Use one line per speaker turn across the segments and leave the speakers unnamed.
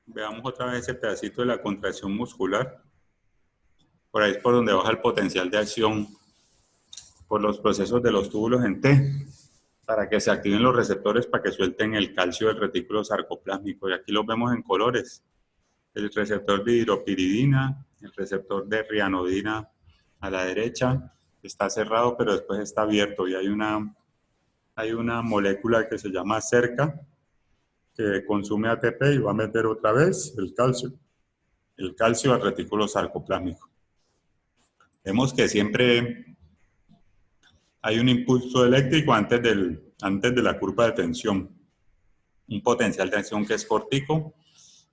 Veamos otra vez ese pedacito de la contracción muscular. Por ahí es por donde baja el potencial de acción por los procesos de los túbulos en T, para que se activen los receptores para que suelten el calcio del retículo sarcoplásmico. Y aquí los vemos en colores. El receptor de hidropiridina, el receptor de rianodina a la derecha, está cerrado, pero después está abierto y hay una molécula que se llama cerca, que consume ATP y va a meter otra vez el calcio al retículo sarcoplásmico. Vemos que siempre hay un impulso eléctrico antes de la curva de tensión, un potencial de acción que es cortico,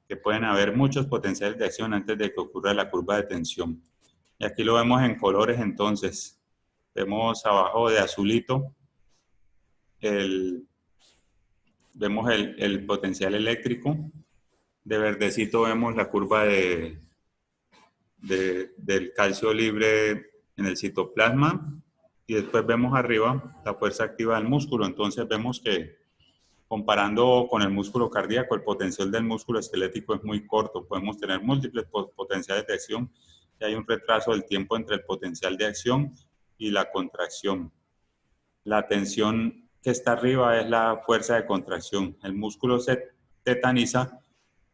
que pueden haber muchos potenciales de acción antes de que ocurra la curva de tensión. Y aquí lo vemos en colores entonces. Vemos abajo de azulito vemos el potencial eléctrico. De verdecito vemos la curva del calcio libre en el citoplasma. Y después vemos arriba la fuerza activa del músculo. Entonces vemos que comparando con el músculo cardíaco, el potencial del músculo esquelético es muy corto. Podemos tener múltiples potenciales de acción y hay un retraso del tiempo entre el potencial de acción y la contracción. La tensión que está arriba es la fuerza de contracción. El músculo se tetaniza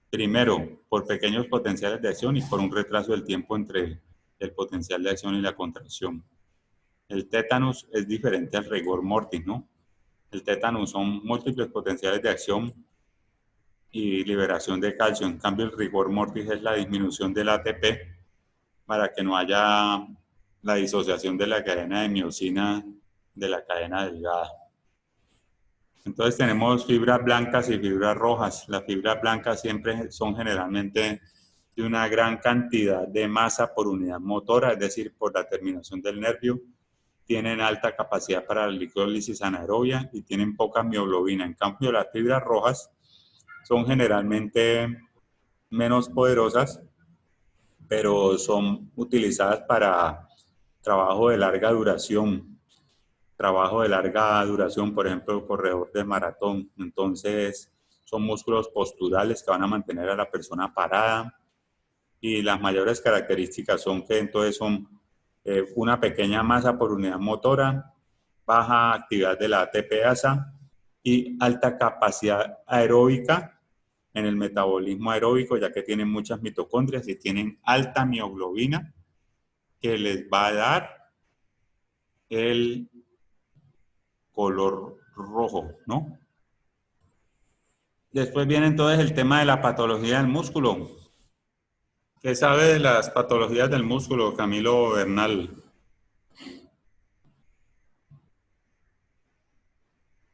primero por pequeños potenciales de acción y por un retraso del tiempo entre el potencial de acción y la contracción. El tétanos es diferente al rigor mortis, ¿no? El tétanos son múltiples potenciales de acción y liberación de calcio. En cambio, el rigor mortis es la disminución del ATP para que no haya la disociación de la cadena de miosina de la cadena delgada. Entonces tenemos fibras blancas y fibras rojas. Las fibras blancas siempre son generalmente de una gran cantidad de masa por unidad motora, es decir, por la terminación del nervio. Tienen alta capacidad para la glicólisis anaerobia y tienen poca mioglobina. En cambio, las fibras rojas son generalmente menos poderosas, pero son utilizadas para trabajo de larga duración. Por ejemplo, corredor de maratón. Entonces, son músculos posturales que van a mantener a la persona parada. Y las mayores características son que entonces son una pequeña masa por unidad motora, baja actividad de la ATPasa y alta capacidad aeróbica en el metabolismo aeróbico, ya que tienen muchas mitocondrias y tienen alta mioglobina, que les va a dar el color rojo, ¿no? Después viene entonces el tema de la patología del músculo. ¿Qué sabe de las patologías del músculo, Camilo Bernal?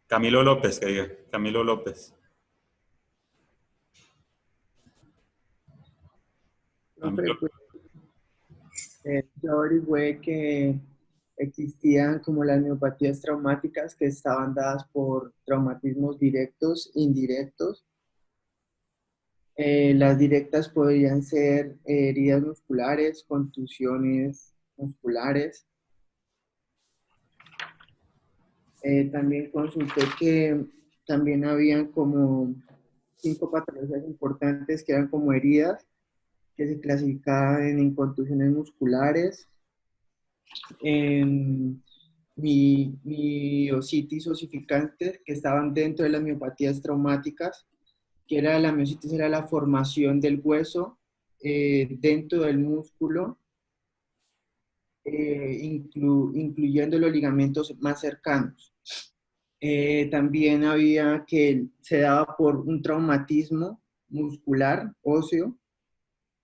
Camilo López, que diga. Camilo López.
Profe, pues, yo averigüé que existían como las miopatías traumáticas que estaban dadas por traumatismos directos, indirectos. Las directas podrían ser heridas musculares, contusiones musculares. También consulté que también habían como 5 patologías importantes que eran como heridas que se clasificaban en contusiones musculares, en miositis osificante, que estaban dentro de las miopatías traumáticas, que era la miositis, era la formación del hueso dentro del músculo, incluyendo los ligamentos más cercanos. También había que se daba por un traumatismo muscular, óseo,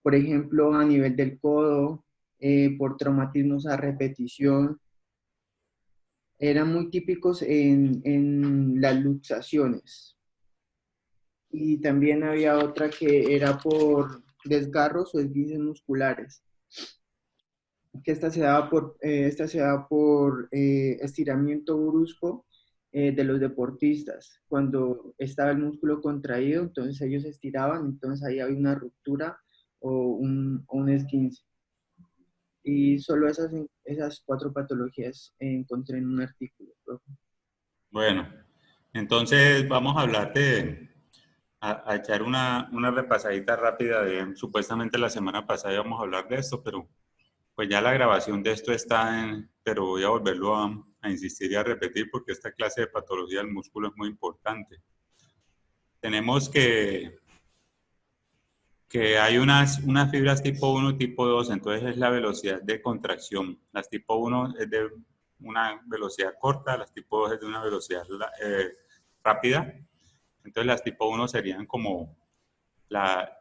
por ejemplo, a nivel del codo, por traumatismos a repetición. Eran muy típicos en las luxaciones. Y también había otra que era por desgarros o esguinces musculares, que esta se daba por estiramiento brusco de los deportistas. Cuando estaba el músculo contraído, entonces ellos estiraban, entonces ahí había una ruptura o un esguince. Y solo esas 4 patologías encontré en un artículo, profe.
Bueno, entonces vamos a hablar a echar una repasadita rápida de, supuestamente la semana pasada íbamos a hablar de esto, pero pues ya la grabación de esto está en, pero voy a volverlo a insistir y a repetir porque esta clase de patología del músculo es muy importante. Tenemos que hay unas fibras tipo 1 tipo 2, entonces es la velocidad de contracción. Las tipo 1 es de una velocidad corta, las tipo 2 es de una velocidad rápida. Entonces las tipo 1 serían como la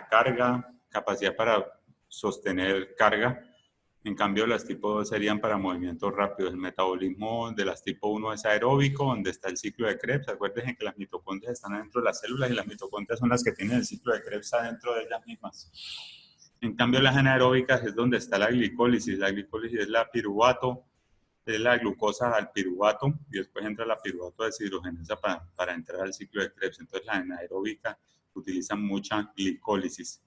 carga, capacidad para sostener carga. En cambio, las tipo 2 serían para movimientos rápidos. El metabolismo de las tipo 1 es aeróbico, donde está el ciclo de Krebs. Acuérdense que las mitocondrias están adentro de las células y las mitocondrias son las que tienen el ciclo de Krebs adentro de ellas mismas. En cambio, las anaeróbicas es donde está la glicólisis. La glicólisis es la piruvato, es la glucosa al piruvato y después entra la piruvato deshidrogenasa para entrar al ciclo de Krebs. Entonces, la anaeróbica utiliza mucha glicólisis.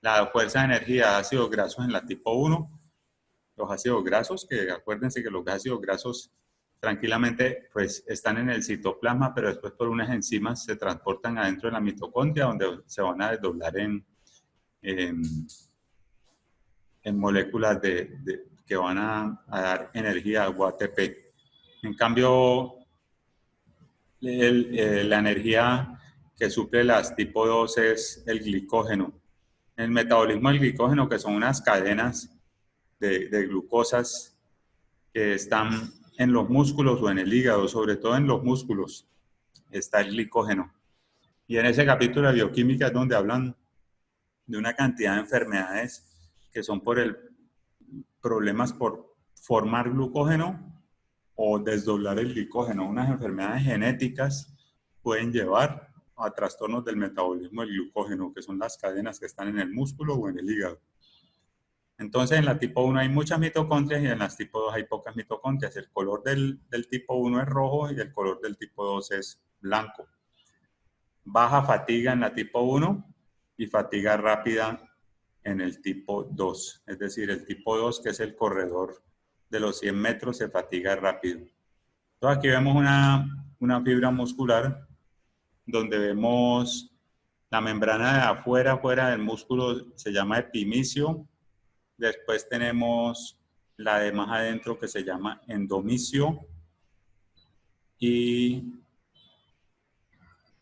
La fuerza de energía de ácidos grasos en la tipo 1, los ácidos grasos, que acuérdense que los ácidos grasos tranquilamente pues están en el citoplasma, pero después por unas enzimas se transportan adentro de la mitocondria, donde se van a desdoblar en, en moléculas que van a dar energía o ATP. En cambio, la energía que suple las tipo 2 es el glicógeno. El metabolismo del glicógeno, que son unas cadenas de glucosas que están en los músculos o en el hígado, sobre todo en los músculos, está el glicógeno. Y en ese capítulo de bioquímica es donde hablan de una cantidad de enfermedades que son por problemas por formar glucógeno o desdoblar el glicógeno. Unas enfermedades genéticas pueden llevar a trastornos del metabolismo del glucógeno, que son las cadenas que están en el músculo o en el hígado. Entonces, en la tipo 1 hay muchas mitocondrias y en las tipo 2 hay pocas mitocondrias. El color del tipo 1 es rojo y el color del tipo 2 es blanco. Baja fatiga en la tipo 1 y fatiga rápida en el tipo 2. Es decir, el tipo 2, que es el corredor de los 100 metros, se fatiga rápido. Entonces, aquí vemos una fibra muscular donde vemos la membrana de afuera del músculo, se llama epimicio. Después tenemos la de más adentro que se llama endomicio y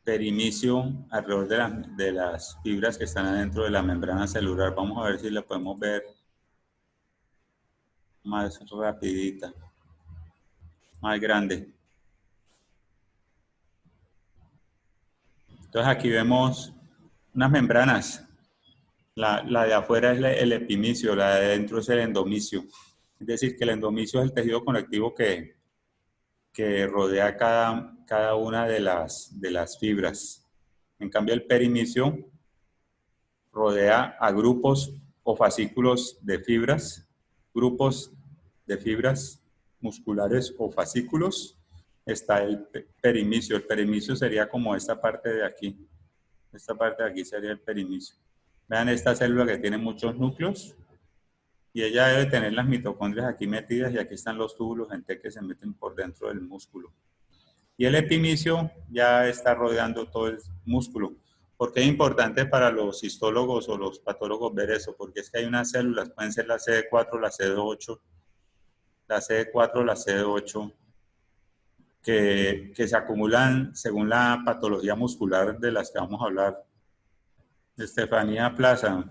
perimicio alrededor de las fibras que están adentro de la membrana celular. Vamos a ver si la podemos ver más rapidita, más grande. Entonces aquí vemos unas membranas. La de afuera es el epimicio, la de adentro es el endomicio. Es decir, que el endomicio es el tejido conectivo que rodea cada una de las fibras. En cambio, el perimicio rodea a grupos o fascículos de fibras, grupos de fibras musculares o fascículos. Está el perimicio. El perimicio sería como esta parte de aquí. Esta parte de aquí sería el perimicio. Vean esta célula que tiene muchos núcleos y ella debe tener las mitocondrias aquí metidas y aquí están los túbulos en T que se meten por dentro del músculo. Y el epimicio ya está rodeando todo el músculo. ¿Por qué es importante para los histólogos o los patólogos ver eso? Porque es que hay unas células, pueden ser la CD4, la CD8, la CD4, la CD8, que se acumulan según la patología muscular de las que vamos a hablar. Estefanía Plaza,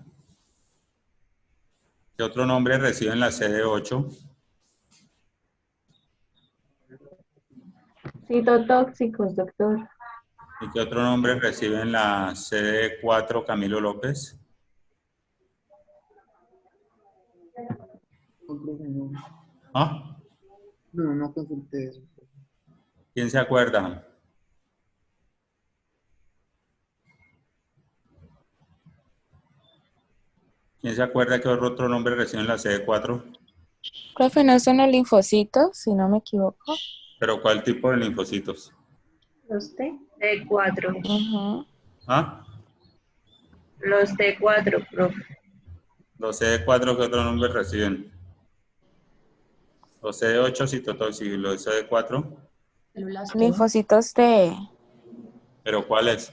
¿qué otro nombre reciben la CD8?
Citotóxicos, doctor.
¿Y qué otro nombre reciben la CD4 Camilo López? ¿Ah?
No, no consulté eso.
¿Quién se acuerda? ¿Quién se acuerda que otro nombre reciben la CD4?
Profe, ¿no son los linfocitos, si no me equivoco?
¿Pero cuál tipo de linfocitos?
Los T4.
¿Ah?
Los T4, profe.
Los CD4, ¿qué otro nombre reciben? Los CD8 citotóxicos y los CD4.
Linfocitos T.
¿Pero cuáles?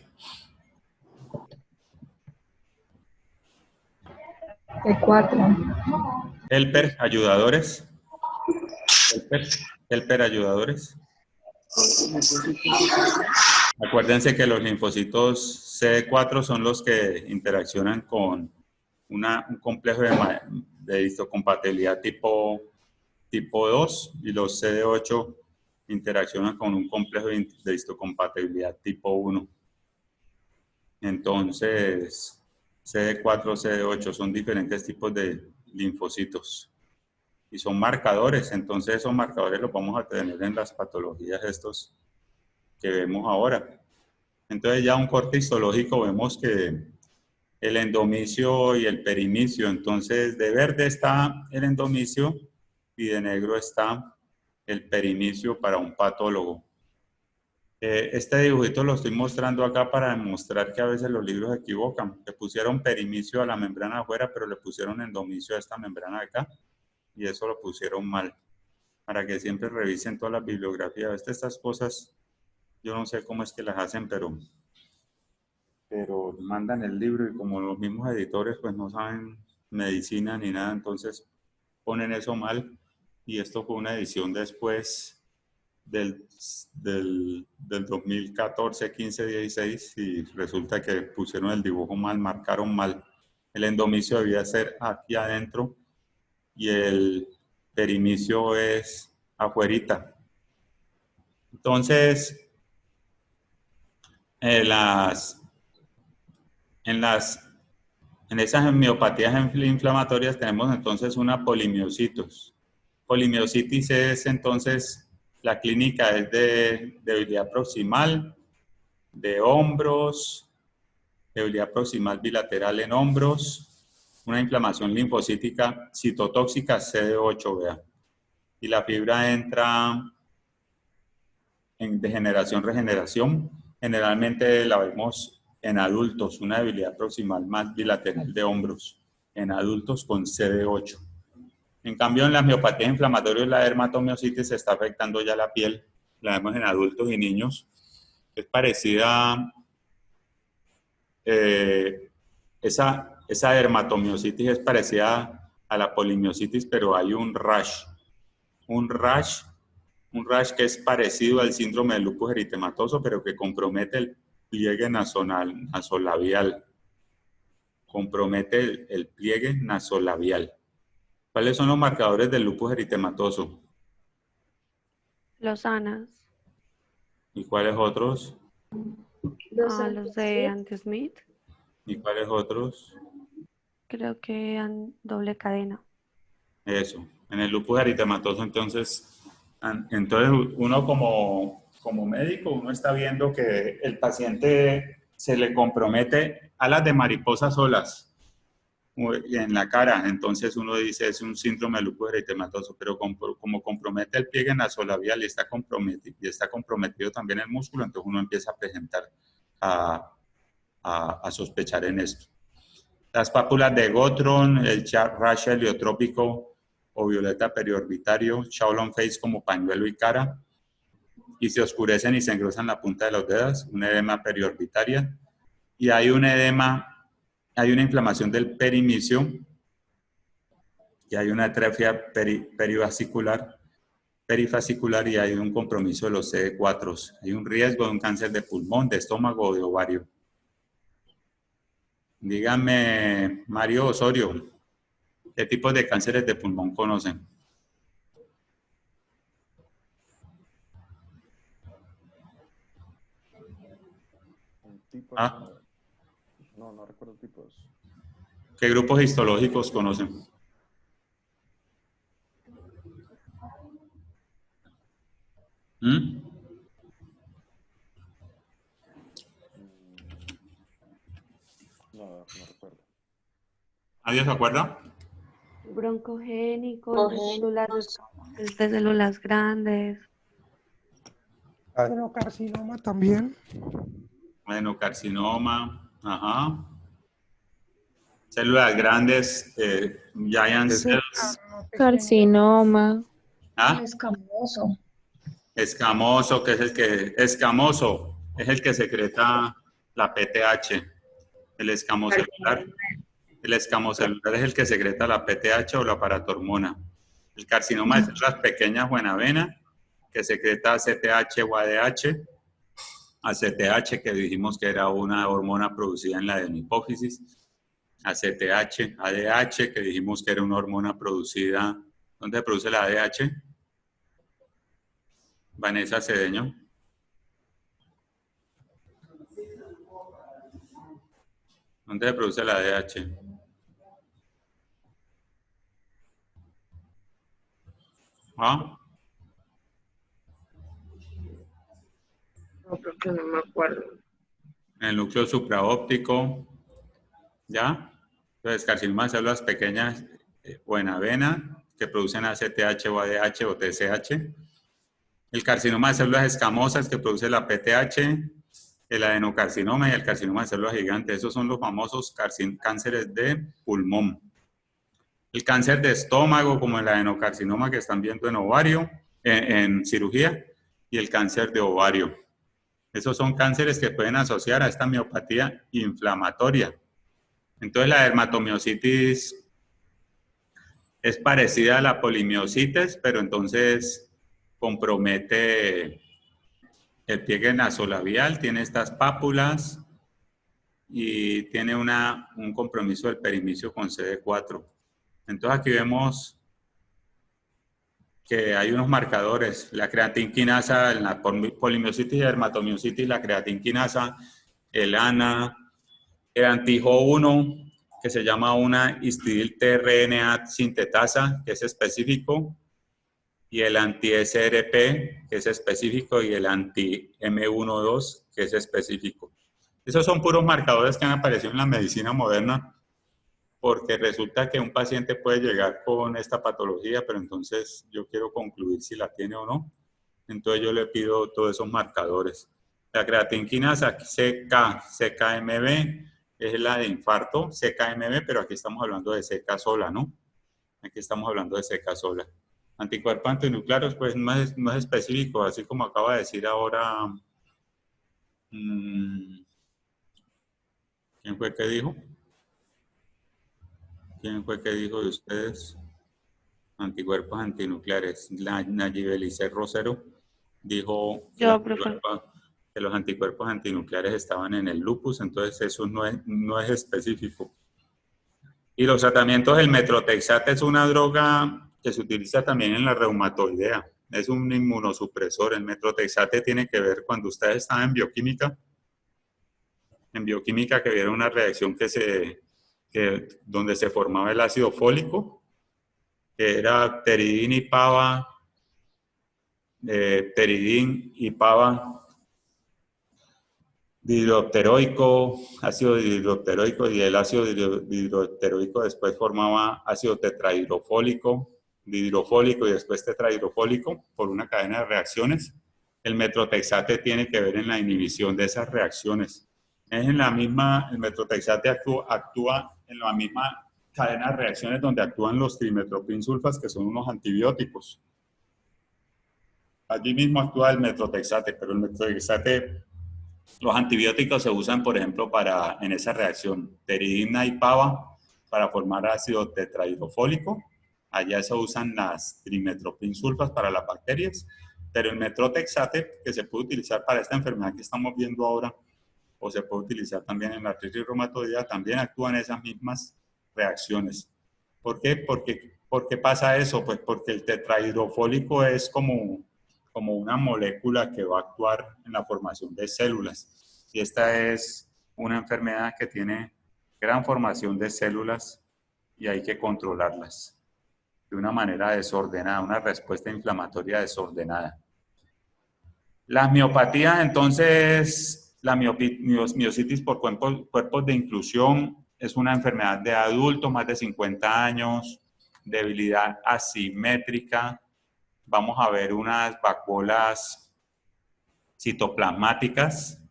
T4.
Helper, ayudadores. Helper, ayudadores. Acuérdense que los linfocitos CD4 son los que interaccionan con un complejo de histocompatibilidad tipo 2 y los CD8 interaccionan con un complejo de histocompatibilidad tipo 1. Entonces, CD4, CD8 son diferentes tipos de linfocitos y son marcadores. Entonces, esos marcadores los vamos a tener en las patologías estos que vemos ahora. Entonces, ya un corte histológico vemos que el endomicio y el perimicio. Entonces, de verde está el endomicio y de negro está el perimicio para un patólogo. Este dibujito lo estoy mostrando acá para demostrar que a veces los libros se equivocan. Le pusieron perimicio a la membrana de afuera, pero le pusieron endomicio a esta membrana de acá. Y eso lo pusieron mal. Para que siempre revisen todas las bibliografías. Estas cosas, yo no sé cómo es que las hacen, pero mandan el libro y como los mismos editores pues no saben medicina ni nada, entonces ponen eso mal. Y esto fue una edición después del 2014, 15, 16 y resulta que pusieron el dibujo mal, marcaron mal. El endomicio debía ser aquí adentro y el perimicio es afuerita. Entonces, en esas miopatías inflamatorias tenemos entonces una polimiositis. Polimiositis es entonces, la clínica es de debilidad proximal, de hombros, debilidad proximal bilateral en hombros, una inflamación linfocítica citotóxica CD8, vea. Y la fibra entra en degeneración-regeneración. Generalmente la vemos en adultos, una debilidad proximal más bilateral de hombros, en adultos con CD8. En cambio, en las miopatías inflamatorias, la dermatomiositis se está afectando ya la piel, la vemos en adultos y niños. Es parecida, esa dermatomiositis es parecida a la polimiositis, pero hay un rash que es parecido al síndrome del lupus eritematoso, pero que compromete el pliegue nasolabial. Compromete el pliegue nasolabial. ¿Cuáles son los marcadores del lupus eritematoso?
Los ANAS.
¿Y cuáles otros?
Los de Anti-Smith.
¿Y cuáles otros?
Creo que doble cadena.
Eso. En el lupus eritematoso, entonces uno como médico, uno está viendo que el paciente se le compromete alas de mariposa solas en la cara, entonces uno dice es un síndrome de lupus eritematoso, pero como compromete el pliegue nasolabial y está comprometido también el músculo, entonces uno empieza a presentar a sospechar en esto. Las pápulas de Gottron, el rash heliotrópico o violeta periorbitario, Shaolin face como pañuelo y cara, y se oscurecen y se engrosan la punta de los dedos, una edema periorbitaria, y hay un edema, hay una inflamación del perimicio, y hay una atrofia perifascicular y hay un compromiso de los CD4. Hay un riesgo de un cáncer de pulmón, de estómago o de ovario. Dígame, Mario Osorio, ¿qué tipos de cánceres de pulmón conocen?
No recuerdo tipos.
¿Qué grupos histológicos conocen?
No recuerdo.
¿Nadie se acuerda?
Broncogénico, de células grandes.
Adenocarcinoma también.
Adenocarcinoma, ajá. Células grandes, giant cells.
Carcinoma.
¿Ah?
Escamoso.
Escamoso, escamoso es el que secreta la PTH, el escamoso celular. El escamocelular es el que secreta la PTH o la paratormona. El carcinoma de células pequeñas o en avena, que secreta ACTH o ADH. ACTH, que dijimos que era una hormona producida en la adenohipófisis. ACTH, ADH, que dijimos que era una hormona producida. ¿Dónde se produce la ADH? Vanessa Cedeño. ¿Dónde se produce la ADH? ¿Ah?
No, creo que no me acuerdo.
En el núcleo supraóptico, ¿ya? Entonces, carcinoma de células pequeñas o en avena que producen ACTH o ADH o TSH. El carcinoma de células escamosas que produce la PTH, el adenocarcinoma y el carcinoma de células gigantes. Esos son los famosos cánceres de pulmón. El cáncer de estómago, como el adenocarcinoma que están viendo en ovario, en cirugía, y el cáncer de ovario. Esos son cánceres que pueden asociar a esta miopatía inflamatoria. Entonces la dermatomiositis es parecida a la polimiositis, pero entonces compromete el pliegue nasolabial, tiene estas pápulas y tiene un compromiso del perimicio con CD4. Entonces aquí vemos que hay unos marcadores, la creatinquinasa, en la polimiositis y dermatomiositis, la creatinquinasa, el ANA, el anti-Jo1, que se llama una histidil tRNA sintetasa, que es específico, y el anti-SRP, que es específico, y el anti-M12, que es específico. Esos son puros marcadores que han aparecido en la medicina moderna, porque resulta que un paciente puede llegar con esta patología, pero entonces yo quiero concluir si la tiene o no. Entonces yo le pido todos esos marcadores. La creatinquinasa CKMB es la de infarto, CKMB, pero aquí estamos hablando de CK sola, ¿no? Aquí estamos hablando de CK sola. Anticuerpos antinucleares, pues no es específico, así como acaba de decir ahora. ¿Quién fue que dijo? ¿Quién fue que dijo de ustedes? Anticuerpos antinucleares. Nayibelice Rosero dijo que, que los anticuerpos antinucleares estaban en el lupus, entonces eso no es específico. Y los tratamientos del metrotexate es una droga que se utiliza también en la reumatoidea. Es un inmunosupresor. El metrotexate tiene que ver cuando ustedes estaban en bioquímica que vieron una reacción donde se formaba el ácido fólico, que era pteridín y pava, dihidropteroico, ácido dihidropteroico, y el ácido dihidropteroico después formaba ácido tetrahidrofólico, dihidrofólico y después tetrahidrofólico por una cadena de reacciones. El metrotexate tiene que ver en la inhibición de esas reacciones. El metrotexate actúa en la misma cadena de reacciones donde actúan los trimetoprimsulfas, que son unos antibióticos. Allí mismo actúa el metrotexate, pero el metrotexate, los antibióticos se usan, por ejemplo, en esa reacción, pteridina y pava, para formar ácido tetrahidrofólico. Allá se usan las trimetoprimsulfas para las bacterias, pero el metrotexate, que se puede utilizar para esta enfermedad que estamos viendo ahora, o se puede utilizar también en la artritis reumatoidea, también actúan esas mismas reacciones. ¿Por qué? ¿Por qué pasa eso? Pues porque el tetrahidrofólico es como una molécula que va a actuar en la formación de células. Y esta es una enfermedad que tiene gran formación de células y hay que controlarlas de una manera desordenada, una respuesta inflamatoria desordenada. Las miopatías, entonces, la miositis por cuerpos de inclusión es una enfermedad de adultos, más de 50 años, debilidad asimétrica. Vamos a ver unas vacuolas citoplasmáticas,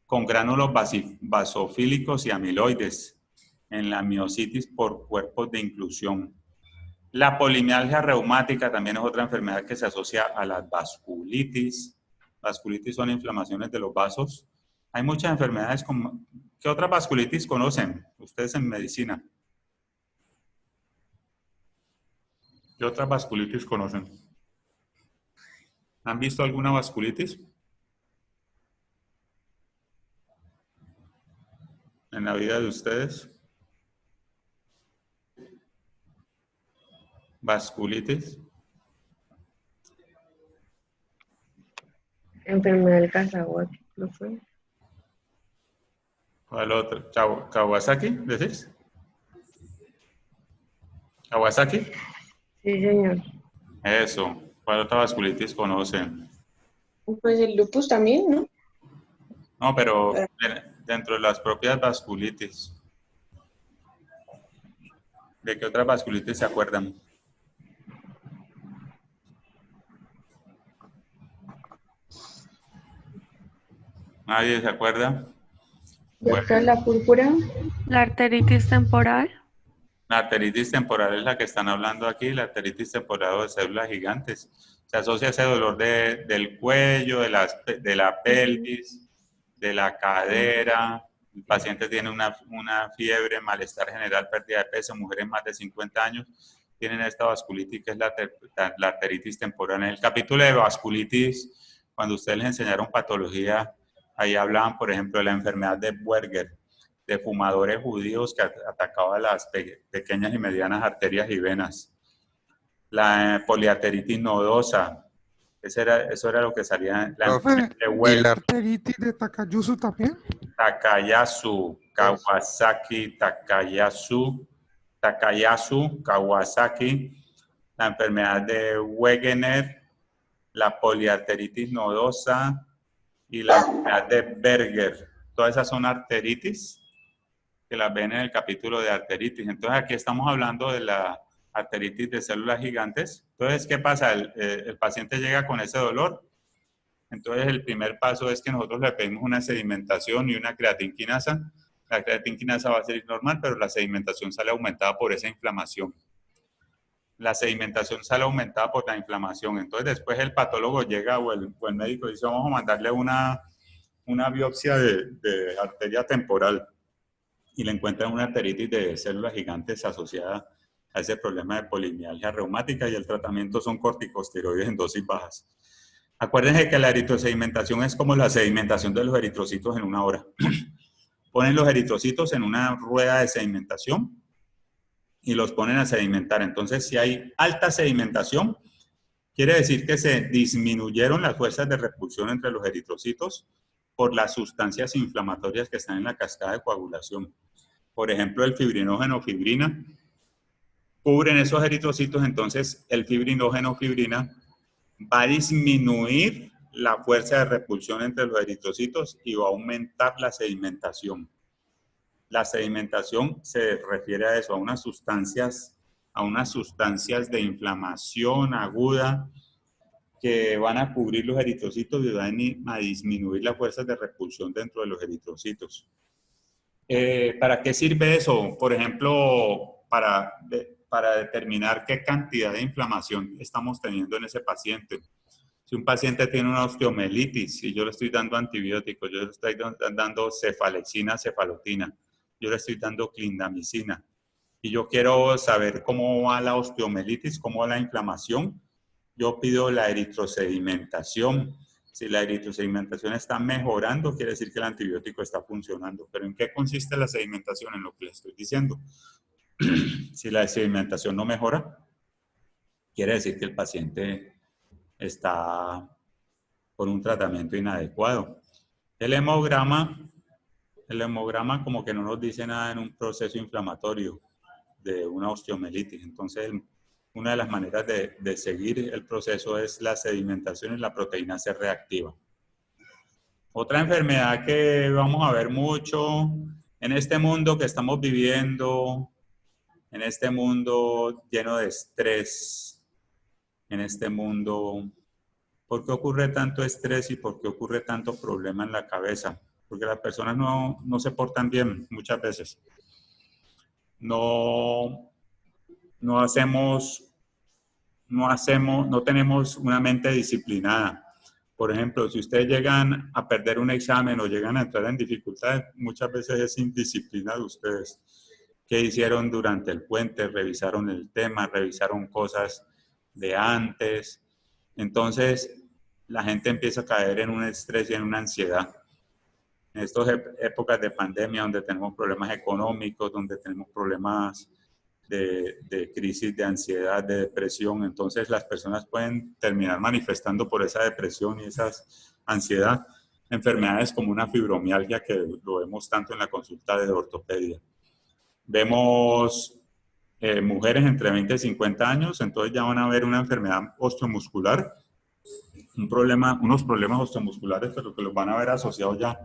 con gránulos basofílicos y amiloides en la miositis por cuerpos de inclusión. La polimialgia reumática también es otra enfermedad que se asocia a las vasculitis. Vasculitis son inflamaciones de los vasos. Hay muchas enfermedades ¿Qué otra vasculitis conocen ustedes en medicina? ¿Qué otras vasculitis conocen? ¿Han visto alguna vasculitis en la vida de ustedes? ¿Vasculitis?
Enfermedad del Kawasaki, ¿no fue?
¿Cuál otro? ¿Kawasaki, decís? ¿Kawasaki?
Sí, señor.
Eso. ¿Cuál otra vasculitis conocen?
Pues el lupus también, ¿no?
No, pero dentro de las propias vasculitis. ¿De qué otras vasculitis se acuerdan? ¿Nadie se acuerda?
Doctor, la púrpura.
La arteritis temporal.
La arteritis temporal es la que están hablando aquí, la arteritis temporal de células gigantes. Se asocia a ese dolor del cuello, de la pelvis, de la cadera. El paciente tiene una fiebre, malestar general, pérdida de peso. Mujeres más de 50 años tienen esta vasculitis, que es la arteritis temporal. En el capítulo de vasculitis, cuando ustedes les enseñaron patología, ahí hablaban, por ejemplo, de la enfermedad de Buerger, de fumadores judíos que atacaban las pequeñas y medianas arterias y venas. La poliarteritis nodosa, eso era lo que salía.
Profe, ¿y la arteritis de Takayusu también?
Takayasu, Kawasaki, Takayasu, Kawasaki, la enfermedad de Wegener, la poliarteritis nodosa y la enfermedad de Berger. Todas esas son arteritis que las ven en el capítulo de arteritis. Entonces aquí estamos hablando de la arteritis de células gigantes. Entonces, ¿qué pasa? El paciente llega con ese dolor. Entonces, el primer paso es que nosotros le pedimos una sedimentación y una creatinquinasa. La creatinquinasa va a ser normal, pero la sedimentación sale aumentada por esa inflamación. La sedimentación sale aumentada por la inflamación. Entonces, después el patólogo llega o el médico dice, vamos a mandarle una biopsia de arteria temporal y le encuentran una arteritis de células gigantes asociada a ese problema de polimialgia reumática y el tratamiento son corticosteroides en dosis bajas. Acuérdense que la eritrosedimentación es como la sedimentación de los eritrocitos en una hora. Ponen los eritrocitos en una rueda de sedimentación y los ponen a sedimentar. Entonces, si hay alta sedimentación, quiere decir que se disminuyeron las fuerzas de repulsión entre los eritrocitos por las sustancias inflamatorias que están en la cascada de coagulación. Por ejemplo, el fibrinógeno, fibrina, cubren esos eritrocitos, entonces el fibrinógeno, fibrina, va a disminuir la fuerza de repulsión entre los eritrocitos y va a aumentar la sedimentación. La sedimentación se refiere a eso, a unas sustancias de inflamación aguda que van a cubrir los eritrocitos y van a disminuir las fuerzas de repulsión dentro de los eritrocitos. ¿Para qué sirve eso? Por ejemplo, para determinar qué cantidad de inflamación estamos teniendo en ese paciente. Si un paciente tiene una osteomelitis y yo le estoy dando antibióticos, yo le estoy dando cefalexina, cefalotina, yo le estoy dando clindamicina, y yo quiero saber cómo va la osteomelitis, cómo va la inflamación, yo pido la eritrosedimentación. Si la eritrosedimentación está mejorando, quiere decir que el antibiótico está funcionando. ¿Pero en qué consiste la sedimentación? En lo que les estoy diciendo. Si la sedimentación no mejora, quiere decir que el paciente está con un tratamiento inadecuado. El hemograma como que no nos dice nada en un proceso inflamatorio de una osteomelitis. Entonces, una de las maneras de seguir el proceso es la sedimentación y la proteína C reactiva. Otra enfermedad que vamos a ver mucho en este mundo que estamos viviendo, en este mundo lleno de estrés, en este mundo, ¿por qué ocurre tanto estrés y por qué ocurre tanto problema en la cabeza? Porque las personas no se portan bien muchas veces. No tenemos una mente disciplinada. Por ejemplo, si ustedes llegan a perder un examen o llegan a entrar en dificultades, muchas veces es indisciplina de ustedes. ¿Qué hicieron durante el puente? Revisaron el tema, revisaron cosas de antes. Entonces, la gente empieza a caer en un estrés y en una ansiedad. En estas épocas de pandemia, donde tenemos problemas económicos, donde tenemos problemas de crisis, de ansiedad, de depresión, entonces las personas pueden terminar manifestando por esa depresión y esa ansiedad enfermedades como una fibromialgia, que lo vemos tanto en la consulta de ortopedia. Vemos mujeres entre 20 y 50 años, entonces ya van a ver una enfermedad osteomuscular, unos problemas osteomusculares, pero que los van a ver asociados ya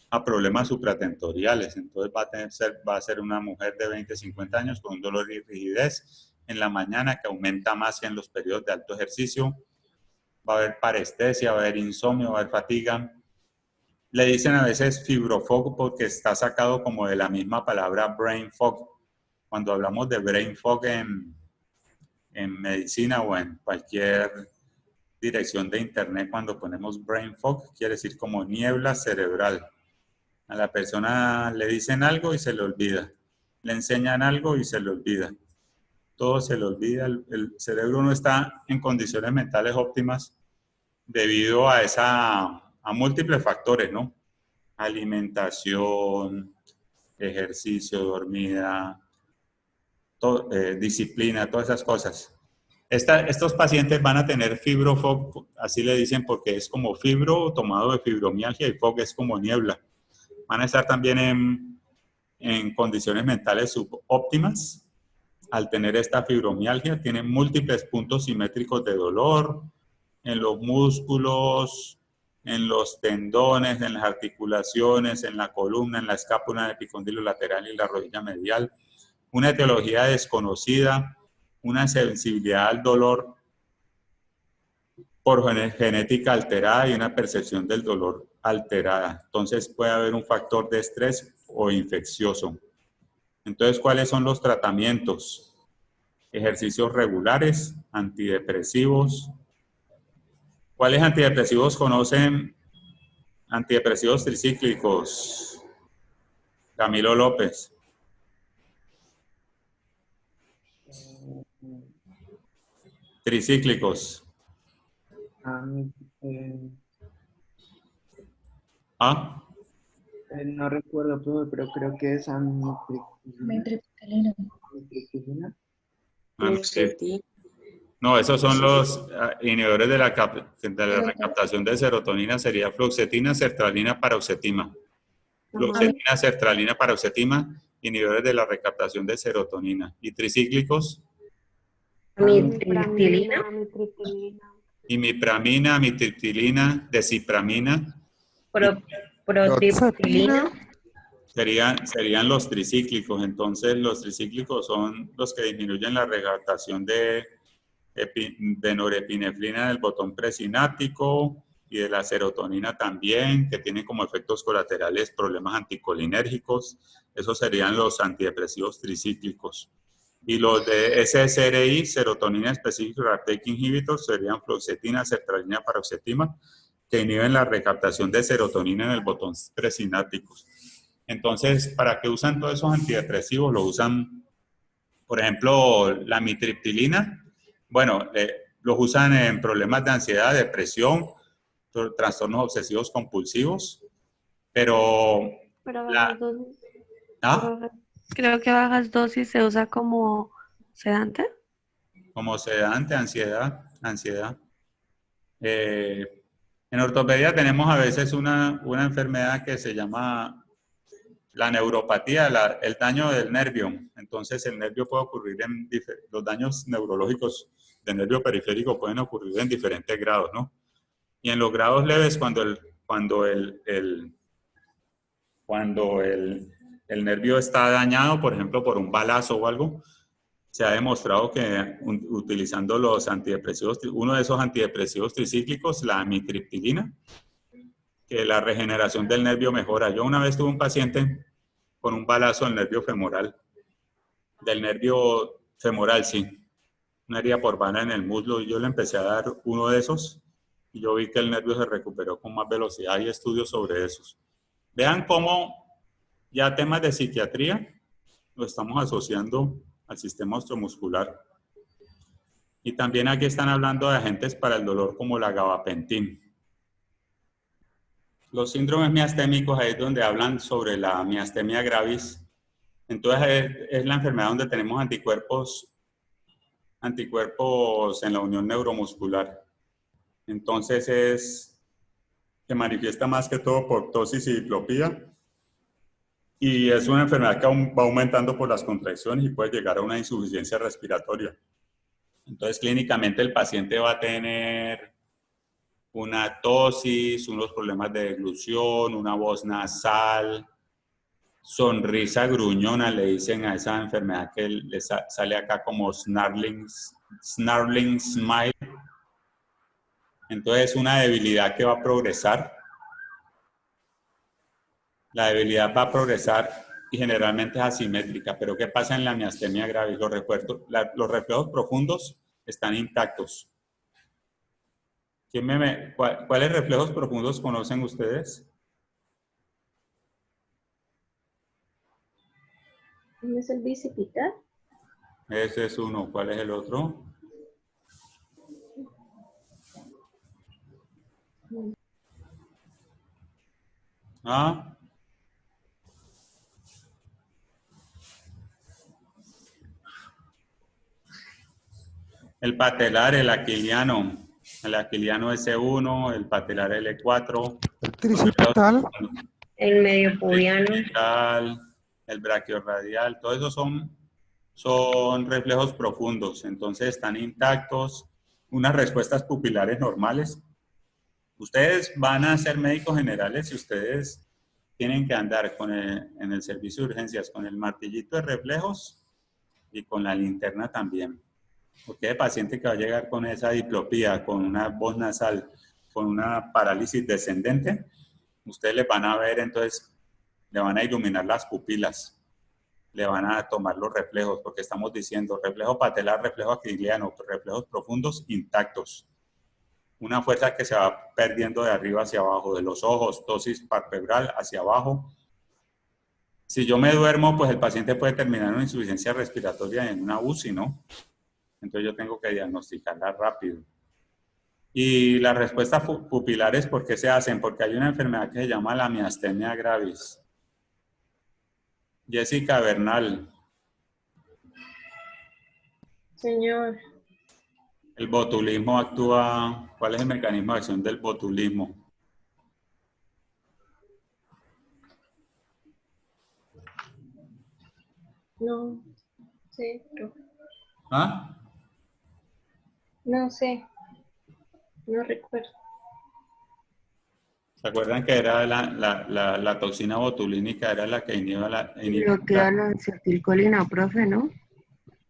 a problemas supratentoriales. Entonces va a ser una mujer de 20, 50 años con un dolor y rigidez en la mañana que aumenta más que en los periodos de alto ejercicio. Va a haber parestesia, va a haber insomnio, va a haber fatiga. Le dicen a veces fibrofog porque está sacado como de la misma palabra brain fog. Cuando hablamos de brain fog en medicina o en cualquier dirección de internet, cuando ponemos brain fog, quiere decir como niebla cerebral. A la persona le dicen algo y se le olvida. Le enseñan algo y se le olvida. Todo se le olvida. El cerebro no está en condiciones mentales óptimas debido a múltiples factores, ¿no? Alimentación, ejercicio, dormida, disciplina, todas esas cosas. Estos pacientes van a tener fibrofog, así le dicen porque es como fibro tomado de fibromialgia y fog es como niebla. Van a estar también en condiciones mentales subóptimas. Al tener esta fibromialgia, tienen múltiples puntos simétricos de dolor en los músculos, en los tendones, en las articulaciones, en la columna, en la escápula, en el epicondilo lateral y la rodilla medial. Una etiología desconocida, una sensibilidad al dolor por genética alterada y una percepción del dolor alterada. Entonces puede haber un factor de estrés o infeccioso. Entonces, ¿cuáles son los tratamientos? Ejercicios regulares, antidepresivos. ¿Cuáles antidepresivos conocen? Antidepresivos tricíclicos. Camilo López. Tricíclicos.
No recuerdo, pero creo que es amitriptilina.
No, esos son los inhibidores de la recaptación de serotonina. Sería fluoxetina, sertralina, paroxetina. Fluoxetina, sertralina, paroxetina, inhibidores de la recaptación de serotonina. ¿Y tricíclicos?
Amitriptilina.
Imipramina, amitriptilina, desipramina.
Protriptilina.
Serían los tricíclicos. Entonces, los tricíclicos son los que disminuyen la recaptación de norepinefrina del botón presináptico y de la serotonina también, que tienen como efectos colaterales problemas anticolinérgicos. Esos serían los antidepresivos tricíclicos. Y los de SSRI, serotonina Specific Reuptake Inhibitors, serían fluoxetina, sertralina, paroxetina, que inhiben la recaptación de serotonina en el botón presinápticos. Entonces, ¿para qué usan todos esos antidepresivos? Lo usan, por ejemplo, la amitriptilina. Bueno, los usan en problemas de ansiedad, depresión, trastornos obsesivos compulsivos, pero
creo que bajas dosis se usa como sedante.
Como sedante, ansiedad. En ortopedia tenemos a veces una enfermedad que se llama la neuropatía, el daño del nervio. Entonces el nervio puede ocurrir los daños neurológicos del nervio periférico pueden ocurrir en diferentes grados, ¿no? Y en los grados leves, cuando el nervio está dañado, por ejemplo, por un balazo o algo, se ha demostrado que utilizando los antidepresivos, uno de esos antidepresivos tricíclicos, la amitriptilina, que la regeneración del nervio mejora. Yo una vez tuve un paciente con un balazo del nervio femoral, sí, una herida por bala en el muslo, y yo le empecé a dar uno de esos, y yo vi que el nervio se recuperó con más velocidad. Hay estudios sobre esos. Vean cómo ya temas de psiquiatría lo estamos asociando al sistema osteomuscular. Y también aquí están hablando de agentes para el dolor como la gabapentina. Los síndromes miastémicos, ahí es donde hablan sobre la miastemia gravis. Entonces es la enfermedad donde tenemos anticuerpos en la unión neuromuscular. Entonces se manifiesta más que todo por ptosis y diplopía. Y es una enfermedad que va aumentando por las contracciones y puede llegar a una insuficiencia respiratoria. Entonces clínicamente el paciente va a tener una tosis, unos problemas de deglución, una voz nasal, sonrisa gruñona, le dicen a esa enfermedad que le sale acá como snarling smile. Entonces una debilidad que va a progresar. La debilidad va a progresar y generalmente es asimétrica. Pero ¿qué pasa en la miastemia gravis? Los reflejos profundos están intactos. ¿Cuáles reflejos profundos conocen ustedes?
¿No es el bicipital?
Ese es uno. ¿Cuál es el otro? ¿Ah? El patelar, el aquiliano S1, el patelar L4,
El tricipital.
El medio pubiano.
El brachiorradial, todo eso son reflejos profundos, entonces están intactos, unas respuestas pupilares normales. Ustedes van a ser médicos generales y ustedes tienen que andar en el servicio de urgencias con el martillito de reflejos y con la linterna también. Porque el paciente que va a llegar con esa diplopía, con una voz nasal, con una parálisis descendente, ustedes le van a ver, entonces le van a iluminar las pupilas, le van a tomar los reflejos, porque estamos diciendo reflejo patelar, reflejo aquiliano, reflejos profundos intactos. Una fuerza que se va perdiendo de arriba hacia abajo, de los ojos, tosis palpebral hacia abajo. Si yo me duermo, pues el paciente puede terminar en una insuficiencia respiratoria en una UCI, ¿no? Entonces yo tengo que diagnosticarla rápido. Y las respuestas pupilares, ¿por qué se hacen? Porque hay una enfermedad que se llama la miastemia gravis. Jessica Bernal.
Señor,
El botulismo actúa... ¿Cuál es el mecanismo de acción del botulismo?
no sé,
¿Ah?
no sé, no recuerdo.
¿Se acuerdan que era la toxina botulínica? Era la que
Bloquea la acetilcolina, profe, ¿no?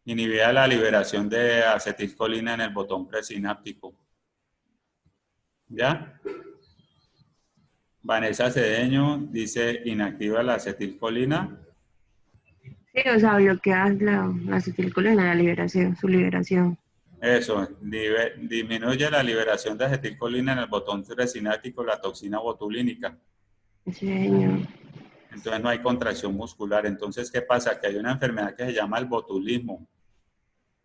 inhibía la liberación de acetilcolina en el botón presináptico. ¿Ya? Vanessa Cedeño dice inactiva la acetilcolina.
Sí, o sea, bloquea la acetilcolina, la liberación, su liberación.
Eso, disminuye la liberación de acetilcolina en el botón presináptico, la toxina botulínica.
Sí, señor.
Entonces no hay contracción muscular. Entonces, ¿qué pasa? Que hay una enfermedad que se llama el botulismo.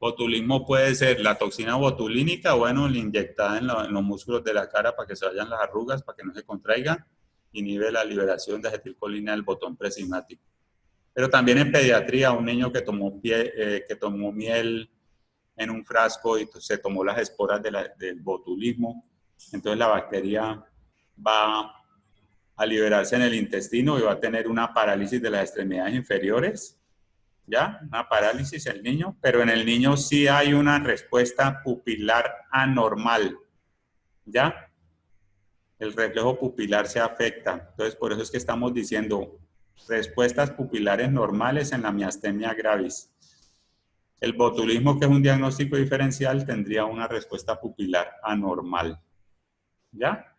Botulismo puede ser la toxina botulínica, bueno, inyectada en los músculos de la cara para que se vayan las arrugas, para que no se contraigan, inhibe la liberación de acetilcolina del botón presináptico. Pero también en pediatría, un niño que tomó miel en un frasco y se tomó las esporas del botulismo, entonces la bacteria va a liberarse en el intestino y va a tener una parálisis de las extremidades inferiores, ¿ya? Una parálisis el niño, pero en el niño sí hay una respuesta pupilar anormal, ¿ya? El reflejo pupilar se afecta, entonces por eso es que estamos diciendo respuestas pupilares normales en la miastemia gravis. El botulismo, que es un diagnóstico diferencial, tendría una respuesta pupilar anormal, ¿ya?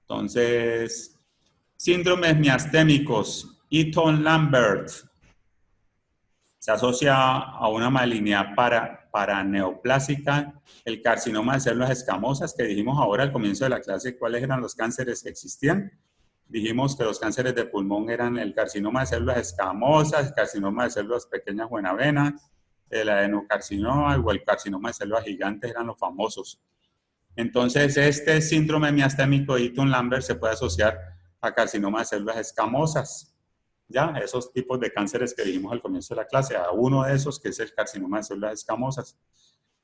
Entonces, síndromes miastémicos, Eaton-Lambert. Se asocia a una malignidad paraneoplásica, el carcinoma de células escamosas, que dijimos ahora al comienzo de la clase cuáles eran los cánceres que existían. Dijimos que los cánceres de pulmón eran el carcinoma de células escamosas, el carcinoma de células pequeñas o en avena, el adenocarcinoma o el carcinoma de células gigantes eran los famosos. Entonces, este síndrome miasténico de Eaton-Lambert se puede asociar a carcinoma de células escamosas. Ya, esos tipos de cánceres que dijimos al comienzo de la clase, a uno de esos que es el carcinoma de células escamosas.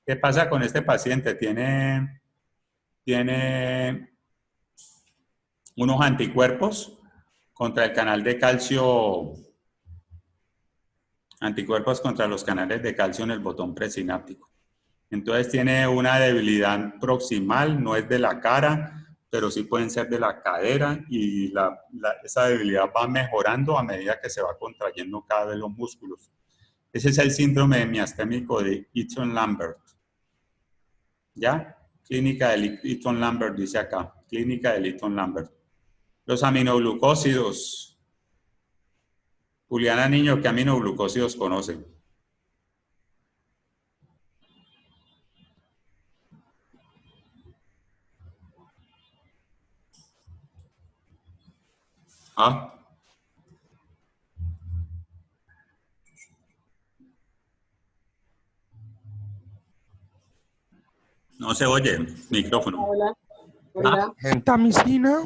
¿Qué pasa con este paciente? Tiene unos anticuerpos contra el canal de calcio, anticuerpos contra los canales de calcio en el botón presináptico. Entonces tiene una debilidad proximal, no es de la cara, pero sí pueden ser de la cadera y esa debilidad va mejorando a medida que se va contrayendo cada vez los músculos. Ese es el síndrome miasténico de Eaton-Lambert. ¿Ya? Clínica de Eaton-Lambert dice acá, clínica de Eaton-Lambert. Los aminoglucósidos. Juliana Niño, ¿qué aminoglucósidos conoce? ¿Ah? No se oye, micrófono.
Hola. Hola.
Gentamicina,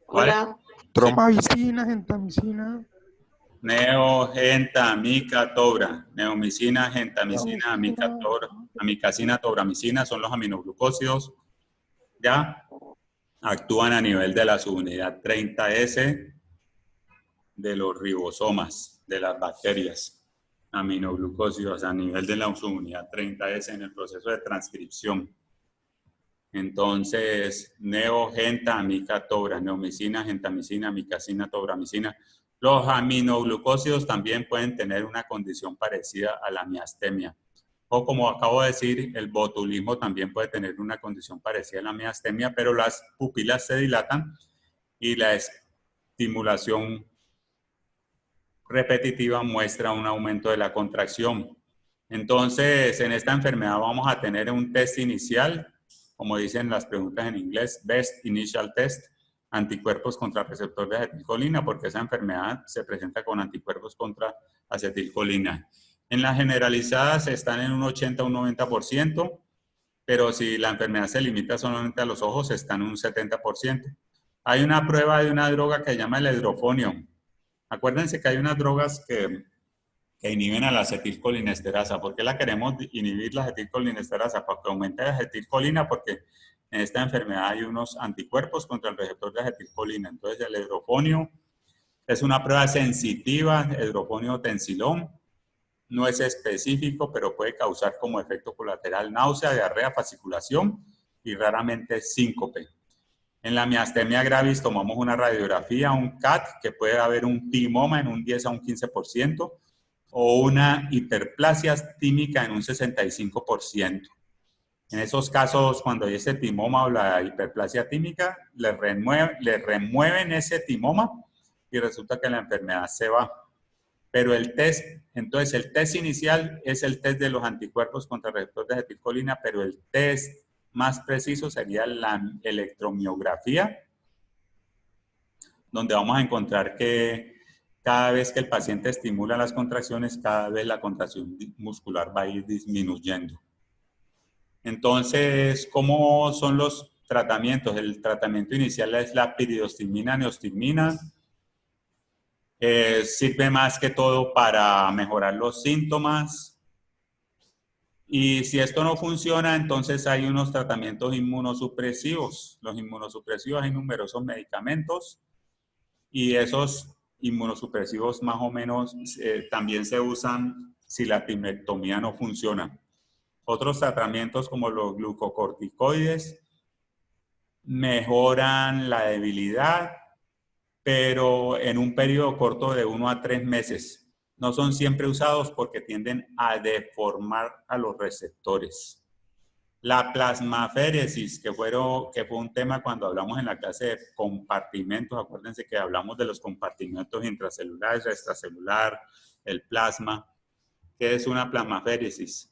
Hola.
tromavicina, gentamicina.
Neogentamicatobra, neomicina, gentamicina, amicacina, tobramicina son los aminoglucósidos. Ya actúan a nivel de la subunidad 30S de los ribosomas de las bacterias. Aminoglucósidos a nivel de la subunidad 30S en el proceso de transcripción. Entonces, neogentamicatobra, neomicina, gentamicina, amicacina, tobramicina. Los aminoglucósidos también pueden tener una condición parecida a la miastemia. O como acabo de decir, el botulismo también puede tener una condición parecida a la miastemia, pero las pupilas se dilatan y la estimulación repetitiva muestra un aumento de la contracción. Entonces, en esta enfermedad vamos a tener un test inicial, como dicen las preguntas en inglés, Best Initial Test, anticuerpos contra receptor de acetilcolina, porque esa enfermedad se presenta con anticuerpos contra acetilcolina. En las generalizadas están en un 80 o un 90%, pero si la enfermedad se limita solamente a los ojos, están en un 70%. Hay una prueba de una droga que se llama el hidrofonio. Acuérdense que hay unas drogas que inhiben a la acetilcolinesterasa. ¿Por qué la queremos inhibir la acetilcolinesterasa? Para que aumente la acetilcolina, porque en esta enfermedad hay unos anticuerpos contra el receptor de acetilcolina. Entonces el hidrofonio es una prueba sensitiva, hidrofonio tensilón. No es específico, pero puede causar como efecto colateral náusea, diarrea, fasciculación y raramente síncope. En la miastemia gravis tomamos una radiografía, un CAT, que puede haber un timoma en un 10 a un 15%, o una hiperplasia tímica en un 65%. En esos casos, cuando hay ese timoma o la hiperplasia tímica, le remueven ese timoma y resulta que la enfermedad se va. Pero el test, entonces el test inicial es el test de los anticuerpos contra el receptor de acetilcolina, pero el test más preciso sería la electromiografía, donde vamos a encontrar que cada vez que el paciente estimula las contracciones, cada vez la contracción muscular va a ir disminuyendo. Entonces, ¿cómo son los tratamientos? El tratamiento inicial es la piridostigmina, neostigmina. Sirve más que todo para mejorar los síntomas. Y si esto no funciona, entonces hay unos tratamientos inmunosupresivos. Los inmunosupresivos, hay numerosos medicamentos y esos inmunosupresivos más o menos también se usan si la timectomía no funciona. Otros tratamientos como los glucocorticoides mejoran la debilidad, pero en un periodo corto de 1 a 3 meses. No son siempre usados porque tienden a deformar a los receptores. La plasmaféresis, que fue un tema cuando hablamos en la clase de compartimentos. Acuérdense que hablamos de los compartimentos intracelulares, extracelular, el plasma. ¿Qué es una plasmaféresis?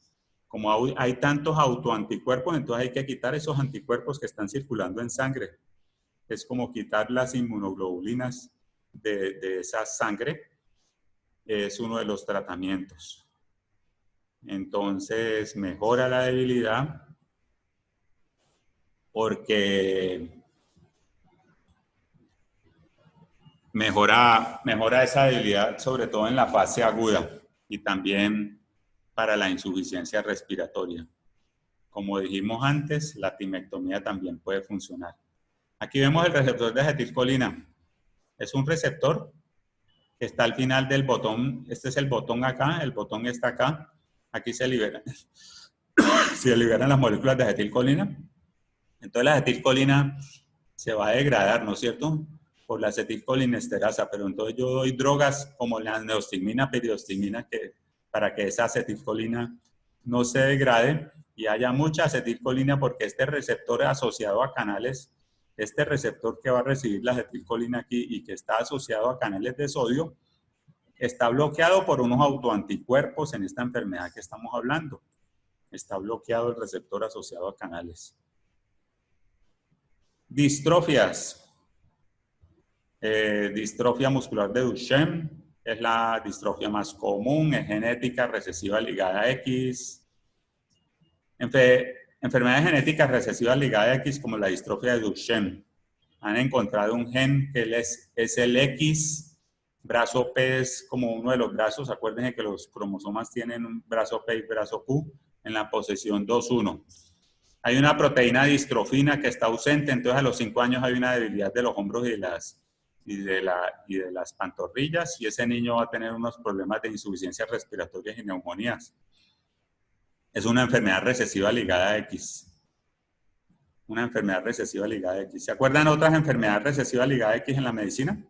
Como hay tantos autoanticuerpos, entonces hay que quitar esos anticuerpos que están circulando en sangre. Es como quitar las inmunoglobulinas de esa sangre. Es uno de los tratamientos. Entonces mejora la debilidad porque mejora esa debilidad, sobre todo en la fase aguda y también para la insuficiencia respiratoria. Como dijimos antes, la timectomía también puede funcionar. Aquí vemos el receptor de acetilcolina. Es un receptor que está al final del botón. Este es el botón acá, el botón está acá. Aquí se liberan las moléculas de acetilcolina. Entonces la acetilcolina se va a degradar, ¿no es cierto?, por la acetilcolinesterasa, pero entonces yo doy drogas como la neostigmina, periostigmina, para que esa acetilcolina no se degrade y haya mucha acetilcolina, porque este receptor asociado a canales, este receptor que va a recibir la acetilcolina aquí y que está asociado a canales de sodio, está bloqueado por unos autoanticuerpos en esta enfermedad que estamos hablando. Está bloqueado el receptor asociado a canales. Distrofias. Distrofia muscular de Duchenne es la distrofia más común, es genética, recesiva ligada a X. Enfermedades genéticas recesivas ligadas a X, como la distrofia de Duchenne, han encontrado un gen que es el X. Brazo P es como uno de los brazos. Acuérdense que los cromosomas tienen un brazo P y brazo Q en la posición 2-1. Hay una proteína distrofina que está ausente, entonces a los 5 años hay una debilidad de los hombros y de las pantorrillas, y ese niño va a tener unos problemas de insuficiencia respiratorias y neumonías. Es una enfermedad recesiva ligada a X. Una enfermedad recesiva ligada a X. ¿Se acuerdan otras enfermedades recesivas ligadas a X en la medicina?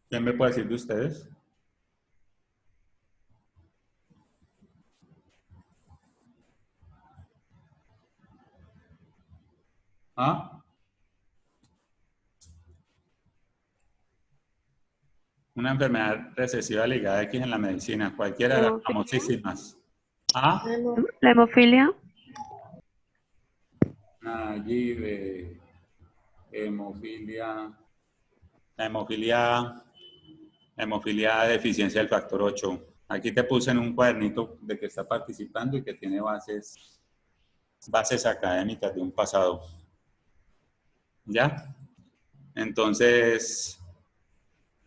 ¿Quién me puede decir de ustedes? ¿Ah? Una enfermedad recesiva ligada a X en la medicina. Cualquiera de las famosísimas. ¿Ah?
La hemofilia.
Allí de hemofilia. La hemofilia de deficiencia del factor 8. Aquí te puse en un cuadernito de que está participando y que tiene bases académicas de un pasado. ¿Ya? Entonces,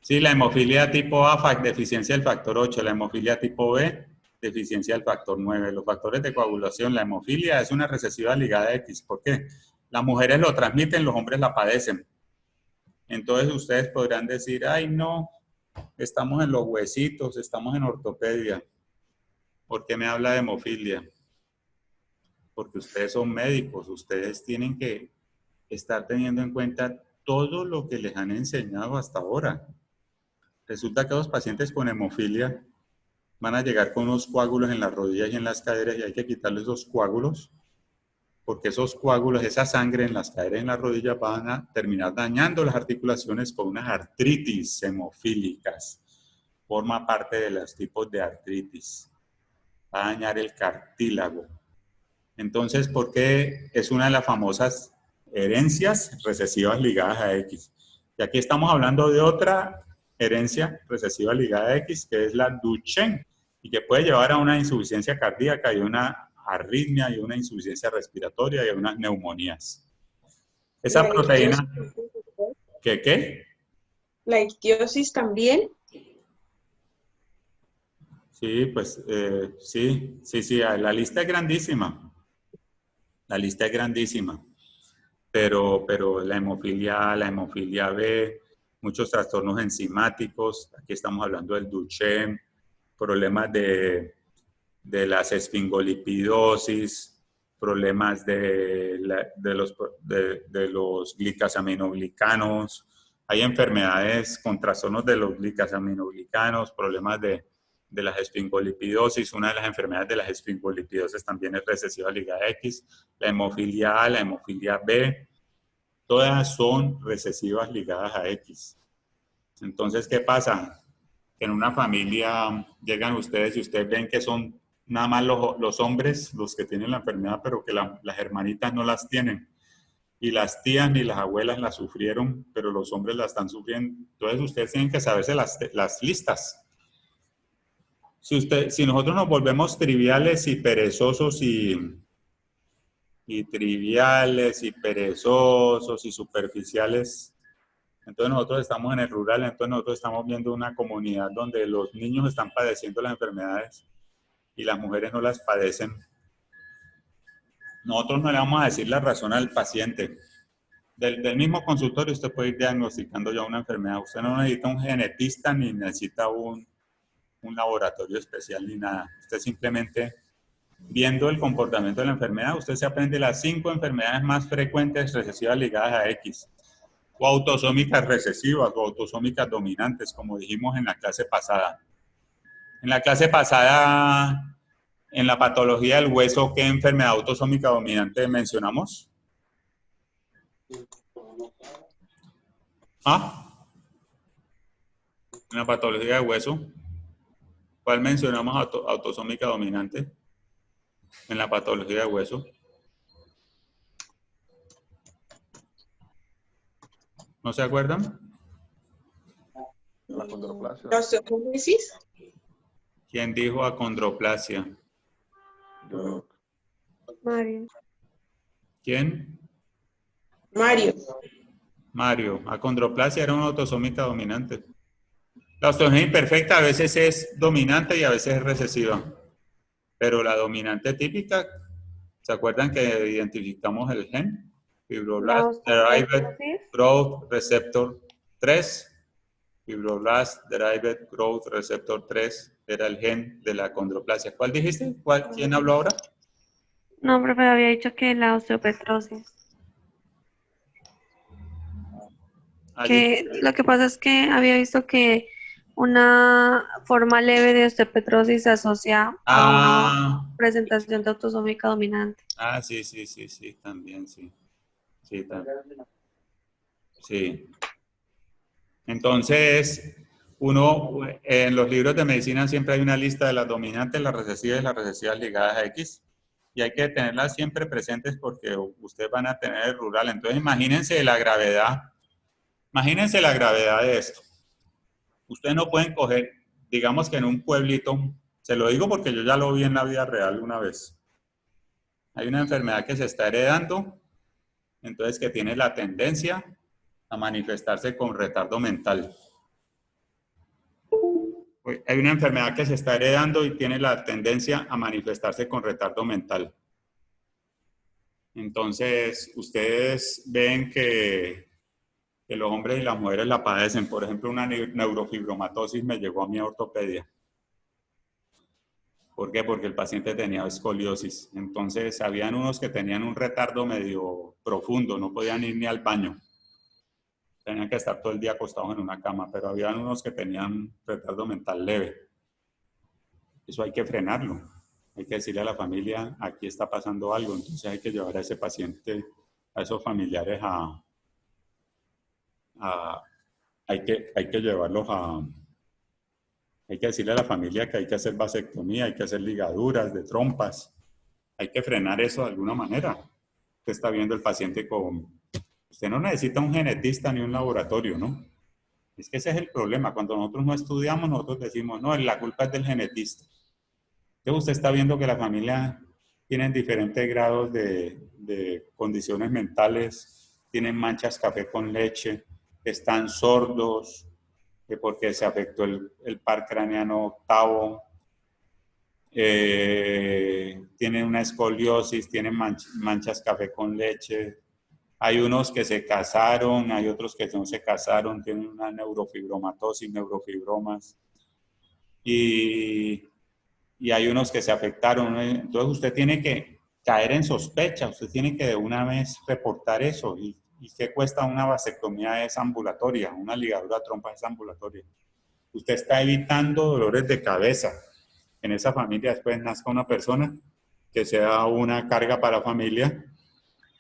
sí, la hemofilia tipo A, deficiencia del factor 8. La hemofilia tipo B, deficiencia del factor 9. Los factores de coagulación, la hemofilia es una recesiva ligada a X. ¿Por qué? Las mujeres lo transmiten, los hombres la padecen. Entonces ustedes podrán decir, ay no, estamos en los huesitos, estamos en ortopedia. ¿Por qué me habla de hemofilia? Porque ustedes son médicos, ustedes tienen que estar teniendo en cuenta todo lo que les han enseñado hasta ahora. Resulta que los pacientes con hemofilia van a llegar con unos coágulos en las rodillas y en las caderas, y hay que quitarles esos coágulos, porque esos coágulos, esa sangre en las caderas y en las rodillas van a terminar dañando las articulaciones con unas artritis hemofílicas. Forma parte de los tipos de artritis. Va a dañar el cartílago. Entonces, ¿por qué es una de las famosas herencias recesivas ligadas a X? Y aquí estamos hablando de otra herencia recesiva ligada a X, que es la Duchenne, y que puede llevar a una insuficiencia cardíaca y una arritmia y una insuficiencia respiratoria y unas neumonías. Esa proteína... ¿Qué?
¿La ictiosis también?
Sí, pues sí, la lista es grandísima. La lista es grandísima. Pero la hemofilia B, muchos trastornos enzimáticos, aquí estamos hablando del Duchenne, problemas de las esfingolipidosis, problemas de los glicasaminoglicanos. Hay enfermedades con trastornos de los glicasaminoglicanos, problemas de de las esfingolipidosis. Una de las enfermedades de las esfingolipidosis también es recesiva ligada a X. La hemofilia A, la hemofilia B, todas son recesivas ligadas a X. Entonces, ¿qué pasa? Que en una familia llegan ustedes y ustedes ven que son nada más los hombres los que tienen la enfermedad, pero que las hermanitas no las tienen. Y las tías ni las abuelas la sufrieron, pero los hombres la están sufriendo. Entonces, ustedes tienen que saberse las listas. Si nosotros nos volvemos triviales y perezosos y triviales y perezosos y superficiales, entonces nosotros estamos en el rural, entonces nosotros estamos viendo una comunidad donde los niños están padeciendo las enfermedades y las mujeres no las padecen. Nosotros no le vamos a decir la razón al paciente. Del mismo consultorio usted puede ir diagnosticando ya una enfermedad. Usted no necesita un genetista ni necesita un laboratorio especial ni nada. Usted simplemente, viendo el comportamiento de la enfermedad, usted se aprende las 5 enfermedades más frecuentes recesivas ligadas a X. O autosómicas recesivas o autosómicas dominantes, como dijimos en la clase pasada. En la clase pasada, en la patología del hueso, ¿qué enfermedad autosómica dominante mencionamos? ¿Ah? En la patología del hueso, ¿cuál mencionamos autosómica dominante? En la patología del hueso. ¿No se acuerdan?
La condroplasia.
¿La osteoporosis?
¿Quién dijo acondroplasia?
Yo,
Mario.
¿Quién?
Mario.
Mario. Acondroplasia era una autosómica dominante. La osteogenia imperfecta a veces es dominante y a veces es recesiva. Pero la dominante típica, ¿se acuerdan que identificamos el gen? Fibroblast Derived Growth Receptor 3. Fibroblast Derived Growth Receptor 3 era el gen de la acondroplasia. ¿Cuál dijiste? ¿Quién habló ahora?
No, profe, había dicho que la osteopetrosis. Que lo que pasa es que había visto que una forma leve de osteopetrosis se asocia a una presentación de autosómica dominante.
Sí, también, sí. Sí, también. Sí. Entonces, uno, en los libros de medicina siempre hay una lista de las dominantes, las recesivas y las recesivas ligadas a X. Y hay que tenerlas siempre presentes porque ustedes van a tener el rural. Entonces, imagínense la gravedad de esto. Ustedes no pueden coger, digamos que en un pueblito, se lo digo porque yo ya lo vi en la vida real una vez. Hay una enfermedad que se está heredando, entonces que tiene la tendencia a manifestarse con retardo mental. Hay una enfermedad que se está heredando y tiene la tendencia a manifestarse con retardo mental. Entonces, ustedes ven que los hombres y las mujeres la padecen. Por ejemplo, una neurofibromatosis me llegó a mi ortopedia. ¿Por qué? Porque el paciente tenía escoliosis. Entonces, habían unos que tenían un retardo medio profundo, no podían ir ni al baño. Tenían que estar todo el día acostados en una cama, pero habían unos que tenían retardo mental leve. Eso hay que frenarlo. Hay que decirle a la familia, aquí está pasando algo. Entonces hay que llevar a ese paciente, a esos familiares hay que llevarlos hay que decirle a la familia que hay que hacer vasectomía, hay que hacer ligaduras de trompas. Hay que frenar eso de alguna manera. Usted está viendo el paciente con... Usted no necesita un genetista ni un laboratorio, ¿no? Es que ese es el problema. Cuando nosotros no estudiamos, nosotros decimos, no, la culpa es del genetista. Entonces usted está viendo que la familia tienen diferentes grados de condiciones mentales, tienen manchas café con leche, están sordos, porque se afectó el par craneano octavo, tienen una escoliosis, tienen manchas café con leche. Hay unos que se casaron, hay otros que no se casaron, tienen una neurofibromatosis, neurofibromas. Y hay unos que se afectaron. Entonces usted tiene que caer en sospecha, usted tiene que de una vez reportar eso. ¿Y qué cuesta una vasectomía es ambulatoria? Una ligadura de trompas es ambulatoria. usted está evitando dolores de cabeza. En esa familia después nazca una persona que sea una carga para la familia.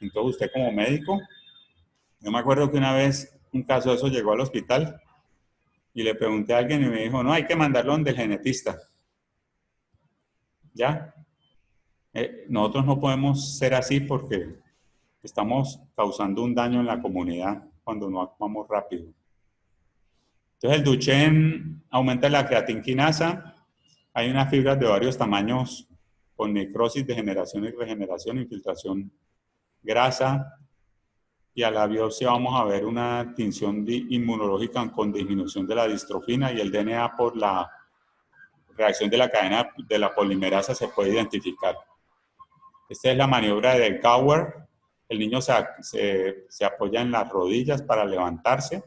Entonces usted como médico, yo me acuerdo que una vez un caso de eso llegó al hospital y le pregunté a alguien y me dijo, no, hay que mandarlo donde el genetista. ¿Ya? Nosotros no podemos ser así porque estamos causando un daño en la comunidad cuando no actuamos rápido. Entonces el Duchenne aumenta la creatinquinasa. Hay unas fibras de varios tamaños con necrosis, degeneración y regeneración, infiltración grasa. Y a la biopsia vamos a ver una tinción inmunológica con disminución de la distrofina y el DNA por la reacción de la cadena de la polimerasa se puede identificar. Esta es la maniobra de Gower. El niño se apoya en las rodillas para levantarse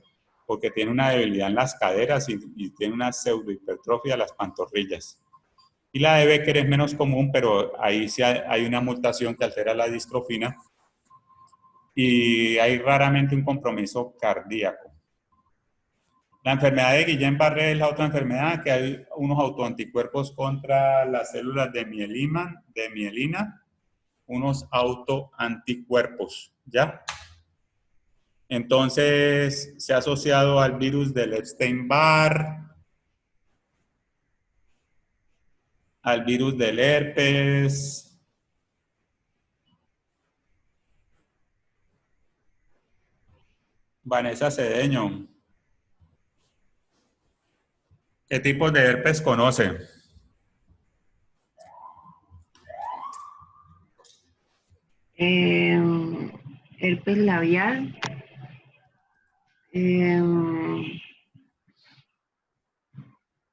porque tiene una debilidad en las caderas y tiene una pseudohipertrofia de las pantorrillas. Y la de Becker es menos común, pero ahí sí hay una mutación que altera la distrofina y hay raramente un compromiso cardíaco. La enfermedad de Guillain-Barré es la otra enfermedad que hay unos autoanticuerpos contra las células de mielina, unos autoanticuerpos, ¿ya? Entonces, se ha asociado al virus del Epstein-Barr, al virus del herpes, Vanessa Cedeño. ¿Qué tipos de herpes conoce?
Herpes labial.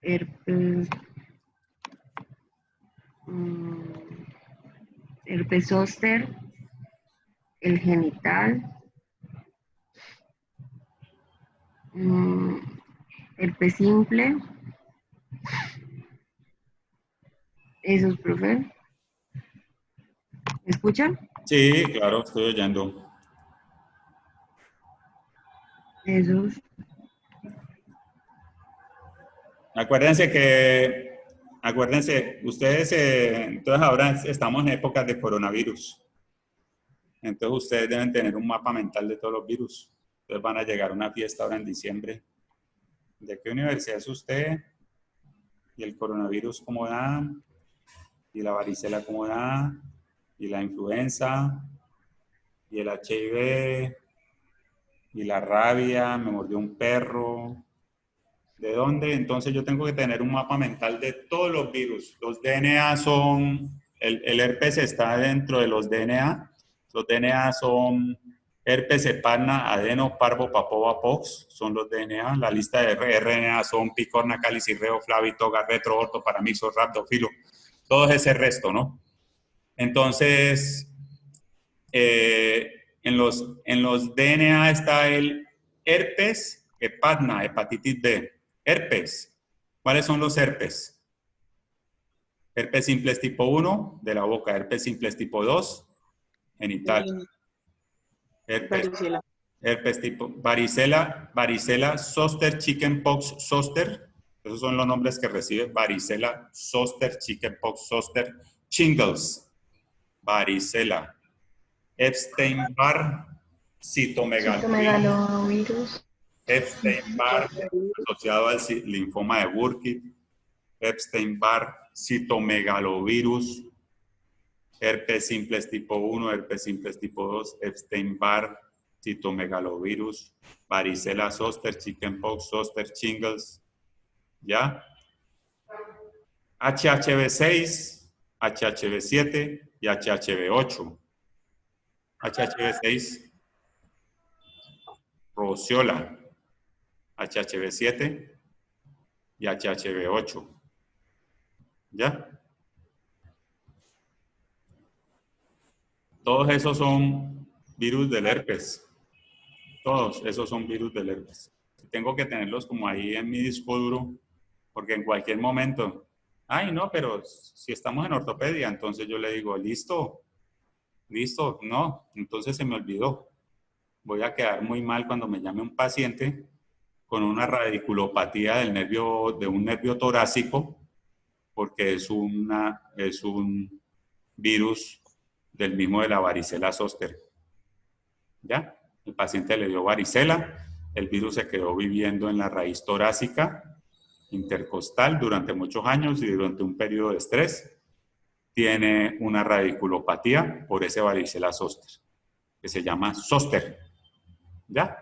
Herpes, herpes zóster, el genital, herpes simple. Esos, profe. ¿Me escuchan?
Sí, claro, estoy oyendo.
Esos.
Acuérdense, ustedes, entonces ahora estamos en épocas de coronavirus. Entonces ustedes deben tener un mapa mental de todos los virus. Entonces van a llegar a una fiesta ahora en diciembre. ¿De qué universidad es usted? Y el coronavirus cómo da, y la varicela cómo da, y la influenza, y el HIV, y la rabia, me mordió un perro. ¿De dónde? Entonces yo tengo que tener un mapa mental de todos los virus. Los DNA son, el herpes está dentro de los DNA. Los DNA son herpes, heparna, adeno, parvo, papova, pox, son los DNA. La lista de RNA son picorna, cáliz, reo, flavi, toga, retro, orto, paramixo, rhabdofilo. Todo ese resto, ¿no? Entonces, en los DNA está el herpes, heparna, hepatitis B. Herpes. ¿Cuáles son los herpes? Herpes simples tipo 1, de la boca. Herpes simples tipo 2, genital. Herpes tipo varicela, zoster, chickenpox, zoster. Esos son los nombres que recibe. Varicela, zoster, chickenpox, zoster, shingles, varicela. Epstein-Barr, citomegalovirus. Epstein-Barr, asociado al linfoma de Burkitt. Epstein-Barr, citomegalovirus. Herpes simples tipo 1, herpes simples tipo 2, Epstein-Barr, citomegalovirus, varicela zoster, chickenpox, zoster, shingles. ¿Ya? HHV6, HHV7 y HHV8. HHV6, roseola, HHV7 y HHV8. ¿Ya? Todos esos son virus del herpes. Todos esos son virus del herpes. Tengo que tenerlos como ahí en mi disco duro, porque en cualquier momento, ay no, pero si estamos en ortopedia, entonces yo le digo, listo, no, entonces se me olvidó. Voy a quedar muy mal cuando me llame un paciente con una radiculopatía del nervio, de un nervio torácico, porque es un virus del mismo de la varicela zoster. ¿Ya? El paciente le dio varicela, el virus se quedó viviendo en la raíz torácica intercostal durante muchos años y durante un periodo de estrés tiene una radiculopatía por ese varicela zoster, que se llama zoster. ¿Ya?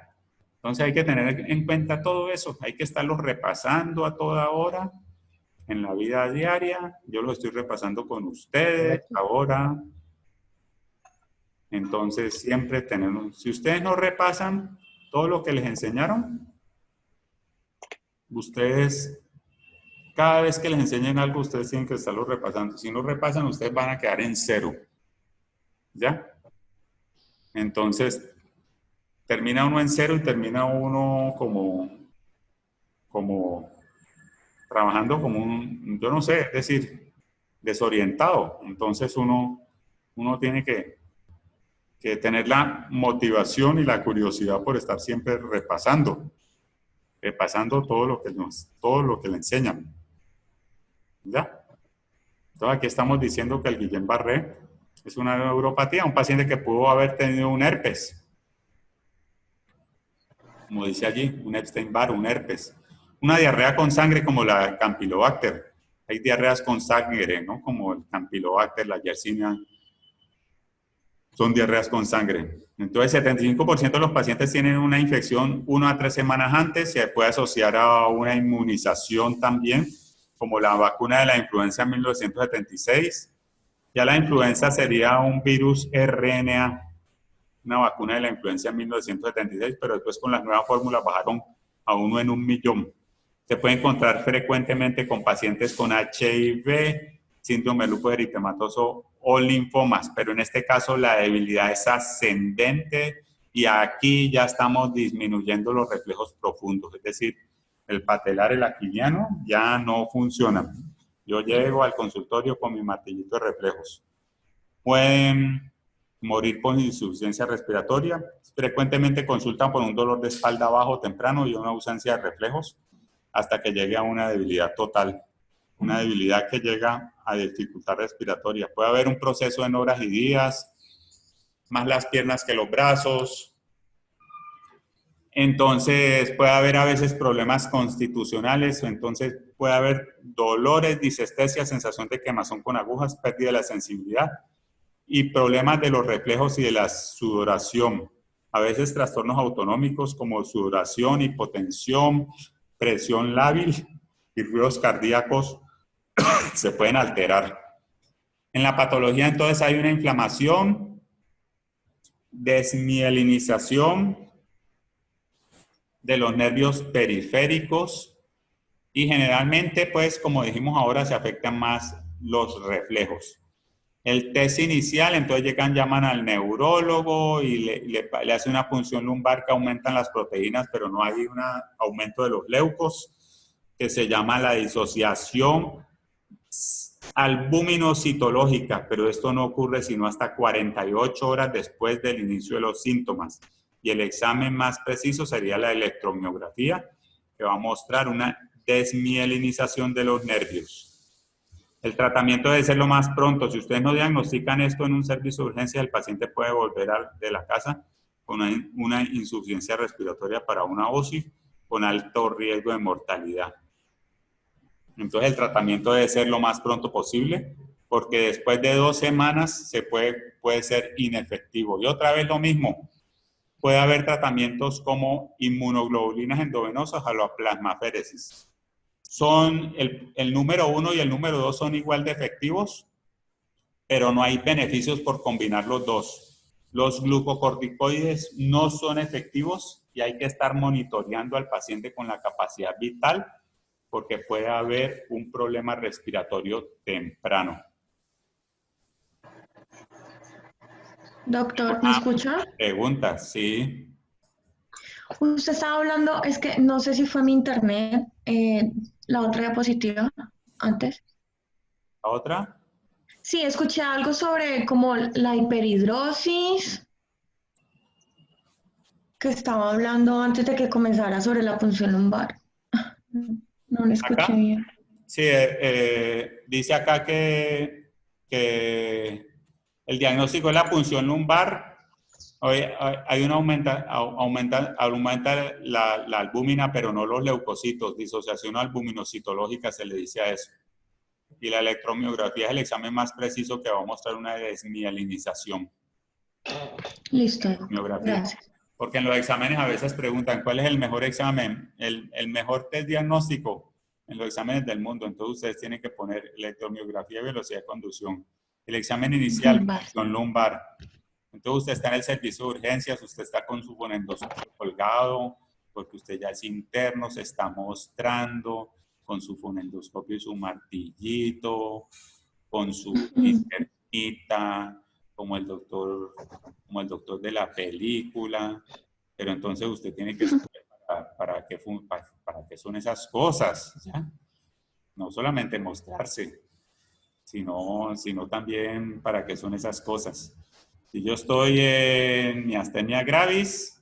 Entonces hay que tener en cuenta todo eso, hay que estarlo repasando a toda hora en la vida diaria. Yo lo estoy repasando con ustedes ahora. Entonces siempre tenemos, si ustedes no repasan todo lo que les enseñaron, ustedes, cada vez que les enseñen algo, ustedes tienen que estarlo repasando. Si no repasan, ustedes van a quedar en cero. ¿Ya? Entonces, termina uno en cero y termina uno como trabajando como un, yo no sé, es decir, desorientado. Entonces uno tiene que tener la motivación y la curiosidad por estar siempre repasando todo lo que le enseñan. ¿Ya? Entonces aquí estamos diciendo que el Guillain-Barré es una neuropatía, un paciente que pudo haber tenido un herpes. Como dice allí, un Epstein-Barr, un herpes. Una diarrea con sangre como la Campylobacter. Hay diarreas con sangre, ¿no? Como el Campylobacter, la Yersinia. Son diarreas con sangre. Entonces, 75% de los pacientes tienen una infección 1 a 3 semanas antes. Se puede asociar a una inmunización también, como la vacuna de la influenza en 1976. Ya la influenza sería un virus RNA, una vacuna de la influenza en 1976, pero después con las nuevas fórmulas bajaron a 1 en 1.000.000. Se puede encontrar frecuentemente con pacientes con HIV, síndrome de lupus eritematoso o linfomas, pero en este caso la debilidad es ascendente y aquí ya estamos disminuyendo los reflejos profundos, es decir, el patelar, el aquiliano ya no funciona. Yo llego al consultorio con mi martillito de reflejos. Pueden morir por insuficiencia respiratoria. Frecuentemente consultan por un dolor de espalda bajo temprano y una ausencia de reflejos hasta que llegue a una debilidad total. Una debilidad que llega a dificultad respiratoria. Puede haber un proceso en horas y días, más las piernas que los brazos. Entonces puede haber a veces problemas constitucionales, entonces puede haber dolores, disestesia, sensación de quemazón con agujas, pérdida de la sensibilidad y problemas de los reflejos y de la sudoración. A veces trastornos autonómicos como sudoración, hipotensión, presión lábil y ruidos cardíacos se pueden alterar. En la patología entonces hay una inflamación, desmielinización de los nervios periféricos y generalmente pues como dijimos ahora se afectan más los reflejos. El test inicial, entonces llaman al neurólogo y le hace una punción lumbar que aumentan las proteínas, pero no hay un aumento de los leucos, que se llama la disociación albúmino-citológica, pero esto no ocurre sino hasta 48 horas después del inicio de los síntomas. Y el examen más preciso sería la electromiografía, que va a mostrar una desmielinización de los nervios. El tratamiento debe ser lo más pronto. Si ustedes no diagnostican esto en un servicio de urgencia, el paciente puede volver de la casa con una insuficiencia respiratoria para una OSI con alto riesgo de mortalidad. Entonces el tratamiento debe ser lo más pronto posible porque después de 2 semanas puede ser inefectivo. Y otra vez lo mismo, puede haber tratamientos como inmunoglobulinas endovenosas a la plasmaféresis. Son el número 1 y el número 2 son igual de efectivos, pero no hay beneficios por combinar los dos. Los glucocorticoides no son efectivos y hay que estar monitoreando al paciente con la capacidad vital porque puede haber un problema respiratorio temprano.
Doctor, ¿me escucha?
Preguntas, sí.
Usted estaba hablando, es que no sé si fue mi internet, la otra diapositiva antes.
¿La otra?
Sí, escuché algo sobre como la hiperhidrosis. que estaba hablando antes de que comenzara sobre la punción lumbar. No lo escuché
¿Acá?
bien.
Sí, dice acá que el diagnóstico de la punción lumbar, hay una aumenta la albúmina, pero no los leucocitos. Disociación albuminocitológica se le dice a eso. Y la electromiografía es el examen más preciso que va a mostrar una desmielinización.
Listo, gracias.
Porque en los exámenes a veces preguntan cuál es el mejor examen, el mejor test diagnóstico en los exámenes del mundo. Entonces ustedes tienen que poner electromiografía y velocidad de conducción. El examen inicial, punción lumbar. Entonces usted está en el servicio de urgencias, usted está con su fonendoscopio colgado, porque usted ya es interno, se está mostrando con su fonendoscopio y su martillito, con su internita, como el doctor de la película. Pero entonces usted tiene que saber para qué son esas cosas, ¿ya? No solamente mostrarse, sino también para qué son esas cosas. Si yo estoy en miastenia gravis,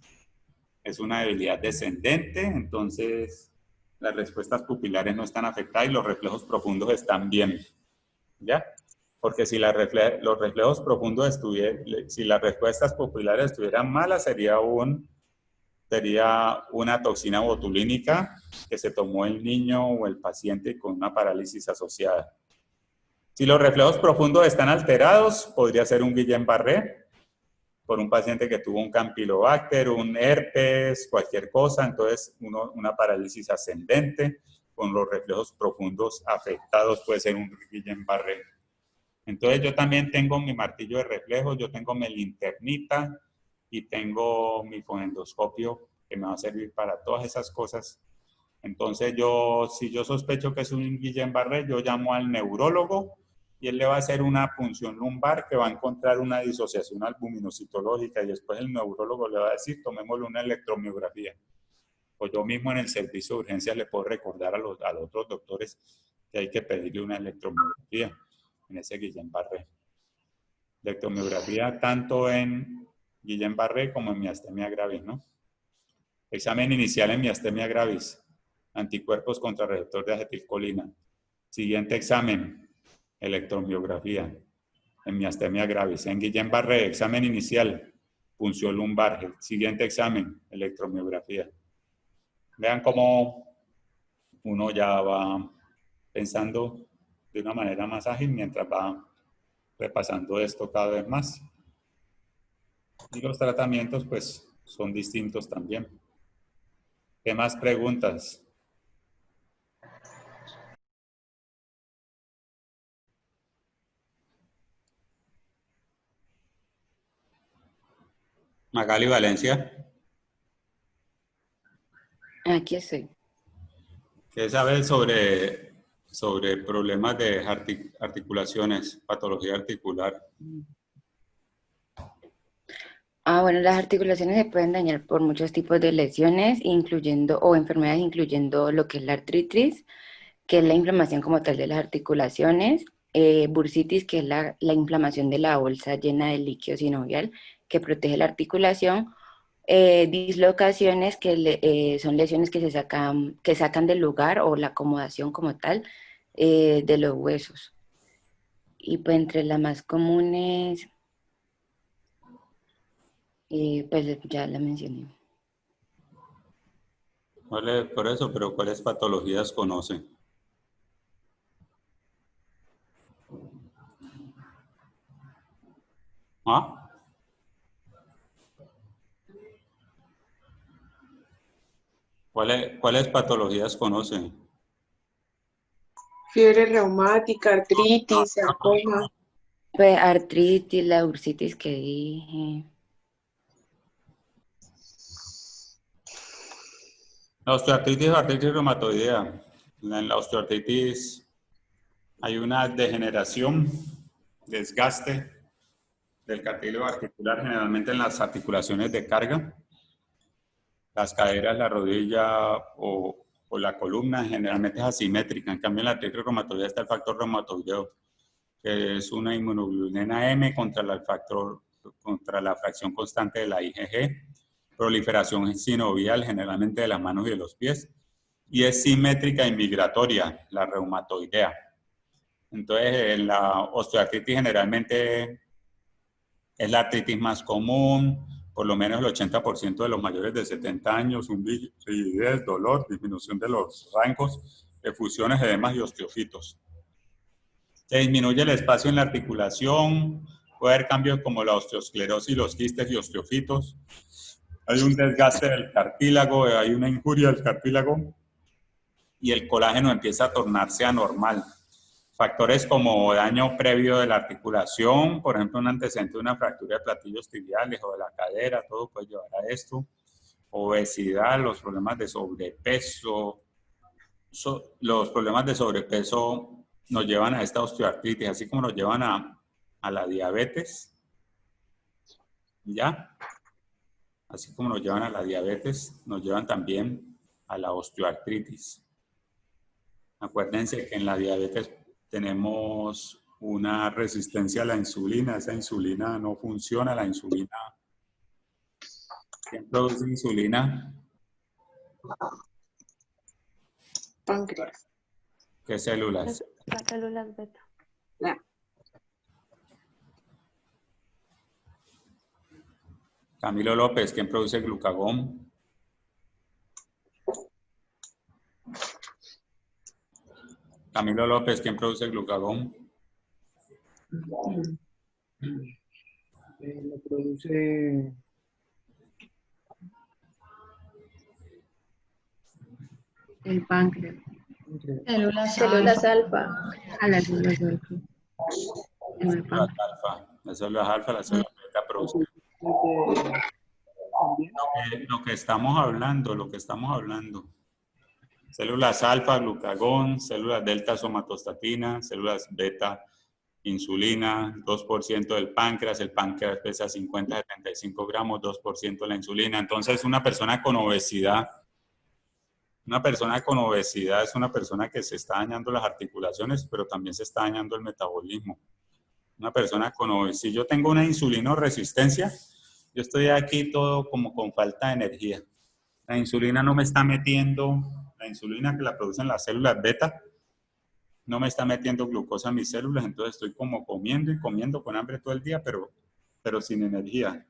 es una debilidad descendente, entonces las respuestas pupilares no están afectadas y los reflejos profundos están bien, ¿ya? Porque si los reflejos profundos si las respuestas pupilares estuvieran malas, sería una toxina botulínica que se tomó el niño o el paciente con una parálisis asociada. Si los reflejos profundos están alterados, podría ser un Guillain-Barré por un paciente que tuvo un campylobacter, un herpes, cualquier cosa, entonces una parálisis ascendente con los reflejos profundos afectados puede ser un Guillain-Barré. Entonces yo también tengo mi martillo de reflejos, yo tengo mi linternita y tengo mi fonendoscopio que me va a servir para todas esas cosas. Entonces si yo sospecho que es un Guillain-Barré, yo llamo al neurólogo y él le va a hacer una punción lumbar que va a encontrar una disociación albuminocitológica y después el neurólogo le va a decir, tomémosle una electromiografía. O yo mismo en el servicio de urgencias le puedo recordar a los otros doctores que hay que pedirle una electromiografía en ese Guillain-Barré. Electromiografía tanto en Guillain-Barré como en miastenia gravis, ¿no? Examen inicial en miastenia gravis. Anticuerpos contra receptor de acetilcolina. Siguiente examen, electromiografía en miastenia gravis. En Guillain-Barré, examen inicial, punción lumbar. Siguiente examen, electromiografía. Vean cómo uno ya va pensando de una manera más ágil mientras va repasando esto cada vez más. Y los tratamientos, pues, son distintos también. ¿Qué más preguntas? Magali Valencia.
Aquí estoy.
¿Qué sabes sobre problemas de articulaciones, patología articular?
Bueno, las articulaciones se pueden dañar por muchos tipos de lesiones, o enfermedades, incluyendo lo que es la artritis, que es la inflamación como tal de las articulaciones, bursitis, que es la inflamación de la bolsa llena de líquido sinovial, que protege la articulación, dislocaciones, que son lesiones que sacan del lugar, o la acomodación como tal de los huesos. Y pues entre las más comunes, pues ya la mencioné.
Por eso, pero ¿cuáles patologías conocen? ¿Ah? ¿Cuáles patologías conocen?
Fiebre reumática, artritis, sarcoma.
Pues artritis, la bursitis que dije.
La osteoartritis o artritis reumatoidea. En la osteoartritis hay una degeneración, desgaste del cartílago articular, generalmente en las articulaciones de carga, las caderas, la rodilla o la columna, generalmente es asimétrica. En cambio, en la artritis reumatoidea está el factor reumatoideo, que es una inmunoglobulina M contra la fracción constante de la IgG, proliferación sinovial, generalmente de las manos y de los pies, y es simétrica y migratoria, la reumatoidea. Entonces, la osteoartritis generalmente es la artritis más común, por lo menos el 80% de los mayores de 70 años, rigidez, dolor, disminución de los rangos, efusiones, edemas y osteofitos. Se disminuye el espacio en la articulación, puede haber cambios como la osteosclerosis, los quistes y osteofitos. Hay un desgaste del cartílago, hay una injuria del cartílago y el colágeno empieza a tornarse anormal. Factores como daño previo de la articulación, por ejemplo, un antecedente de una fractura de platillos tibiales o de la cadera, todo puede llevar a esto. Obesidad, los problemas de sobrepeso. Los problemas de sobrepeso nos llevan a esta osteoartritis, así como nos llevan a la diabetes. ¿Ya? Así como nos llevan a la diabetes, nos llevan también a la osteoartritis. Acuérdense que en la diabetes tenemos una resistencia a la insulina. Esa insulina no funciona, la insulina. ¿Quién produce insulina?
Páncreas.
¿Qué células?
Las células beta.
Ya.
Camilo López, ¿quién produce glucagón? Camilo López, ¿quién produce glucagón?
Lo produce...
El páncreas.
Células
alfa.
A las células alfa. En el
Células
páncreas.
alfa. Las células alfa, las células beta producen. Lo que estamos hablando. Células alfa, glucagón, células delta, somatostatina, células beta, insulina, 2% del páncreas. El páncreas pesa 50 a 75 gramos, 2% de la insulina. Entonces, una persona con obesidad es una persona que se está dañando las articulaciones, pero también se está dañando el metabolismo. Una persona con obesidad, si yo tengo una insulinoresistencia, yo estoy aquí todo como con falta de energía. La insulina no me está metiendo, la insulina que la producen las células beta, no me está metiendo glucosa a mis células, entonces estoy como comiendo y comiendo con hambre todo el día, pero sin energía,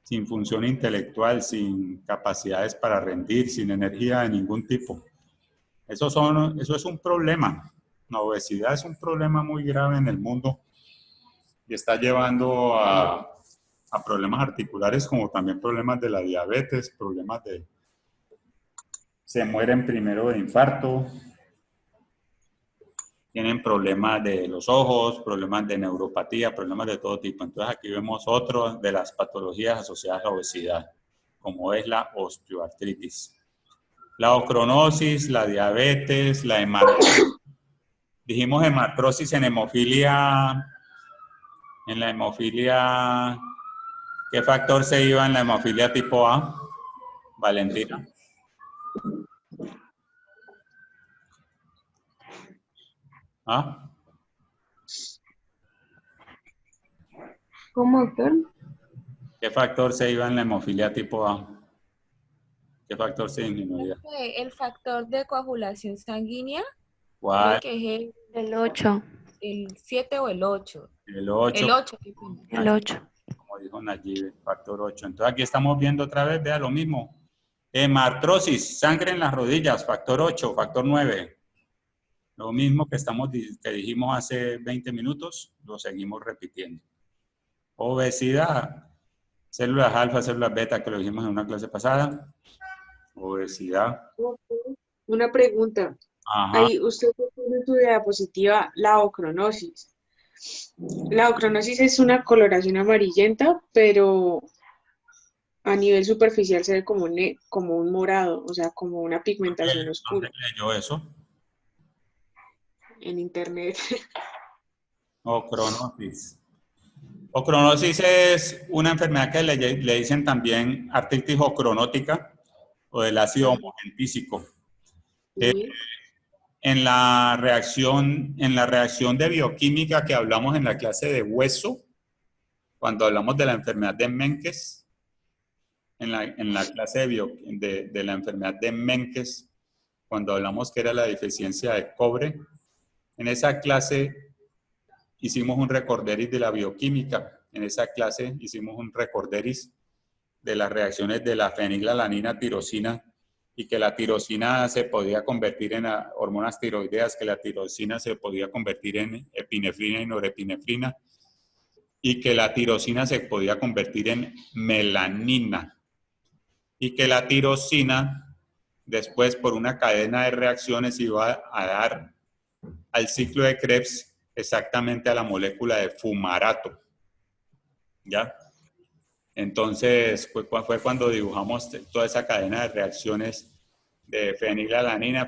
sin función intelectual, sin capacidades para rendir, sin energía de ningún tipo. Eso es un problema. La obesidad es un problema muy grave en el mundo y está llevando a problemas articulares como también problemas de la diabetes, problemas de... Se mueren primero de infarto, tienen problemas de los ojos, problemas de neuropatía, problemas de todo tipo. Entonces aquí vemos otro de las patologías asociadas a la obesidad, como es la osteoartritis. La ocronosis, la diabetes, la hemartrosis. Dijimos hemartrosis en hemofilia. En la hemofilia, ¿qué factor se iba en la hemofilia tipo A? Valentina. ¿Ah?
¿Cómo, doctor?
¿Qué factor se iba en la hemofilia tipo A? ¿Qué factor se disminuía?
El factor de coagulación sanguínea,
¿Cuál?
creo que es
El 8.
el 7 o el 8.
El 8.
El 8.
El 8.
Como dijo Nayib, factor 8. Entonces aquí estamos viendo otra vez, vea lo mismo. Hemartrosis, sangre en las rodillas, factor 8, factor 9. Lo mismo que dijimos hace 20 minutos, lo seguimos repitiendo. Obesidad, células alfa, células beta, que lo dijimos en una clase pasada. Obesidad.
Una pregunta.
Ajá.
Ahí usted pone en su diapositiva la ocronosis. La ocronosis es una coloración amarillenta, pero a nivel superficial se ve como un morado, o sea, como una pigmentación oscura.
¿Dónde leyó eso?
En internet.
Ocronosis. Ocronosis es una enfermedad que le dicen también artritis ocronótica o del ácido homogentísico.
Sí.
En la reacción de bioquímica que hablamos en la clase de hueso, cuando hablamos de la enfermedad de Menkes, en la clase de la enfermedad de Menkes, cuando hablamos que era la deficiencia de cobre. En esa clase hicimos un recorderis de la bioquímica. En esa clase hicimos un recorderis de las reacciones de la fenilalanina tirosina, y que la tirosina se podía convertir en hormonas tiroideas, que la tirosina se podía convertir en epinefrina y norepinefrina, y que la tirosina se podía convertir en melanina, y que la tirosina después por una cadena de reacciones iba a dar al ciclo de Krebs exactamente a la molécula de fumarato. ¿Ya? Entonces fue cuando dibujamos toda esa cadena de reacciones de fenilalanina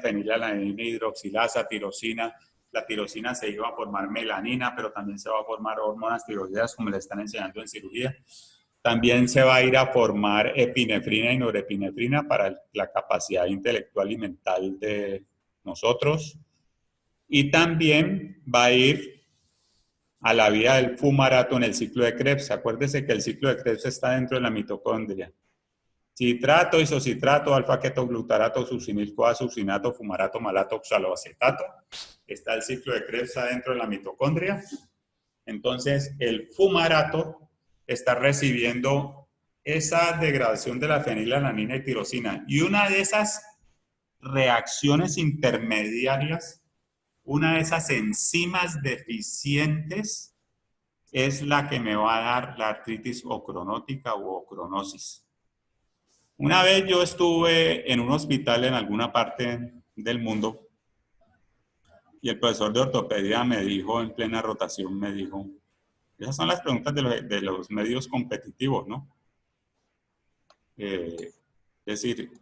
hidroxilasa, tirosina. La tirosina se iba a formar melanina, pero también se va a formar hormonas tiroideas, como le están enseñando en cirugía. También se va a ir a formar epinefrina y norepinefrina para la capacidad intelectual y mental de nosotros. Y también va a ir a la vía del fumarato en el ciclo de Krebs. Acuérdense que el ciclo de Krebs está dentro de la mitocondria. Citrato, isocitrato, alfa-ketoglutarato, succinil-CoA, succinato, fumarato, malato, oxaloacetato. Está el ciclo de Krebs adentro de la mitocondria. Entonces, el fumarato está recibiendo esa degradación de la fenilalanina y tirosina. Y una de esas reacciones intermediarias, una de esas enzimas deficientes, es la que me va a dar la artritis ocronótica u ocronosis. Una vez yo estuve en un hospital en alguna parte del mundo y el profesor de ortopedia me dijo, en plena rotación, me dijo, esas son las preguntas de los medios competitivos, ¿no? Es decir,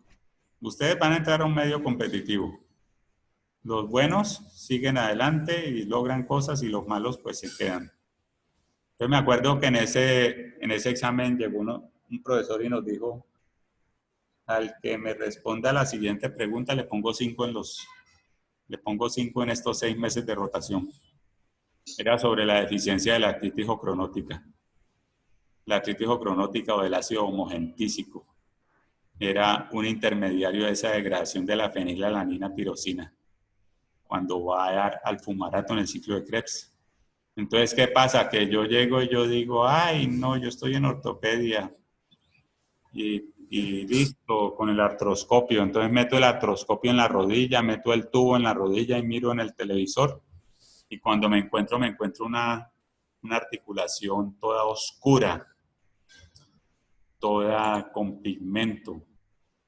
ustedes van a entrar a un medio competitivo. Los buenos siguen adelante y logran cosas y los malos pues se quedan. Entonces me acuerdo que en ese examen llegó un profesor y nos dijo, al que me responda a la siguiente pregunta le pongo 5 en estos 6 meses de rotación. Era sobre la deficiencia de la artritis ocronótica. La artritis ocronótica o el ácido homogentísico era un intermediario de esa degradación de la fenilalanina tirosina, cuando va a dar al fumarato en el ciclo de Krebs. Entonces, ¿qué pasa? Que yo llego y yo digo, ay, no, yo estoy en ortopedia y listo, con el artroscopio. Entonces meto el artroscopio en la rodilla, meto el tubo en la rodilla y miro en el televisor. Y cuando me encuentro una articulación toda oscura, toda con pigmento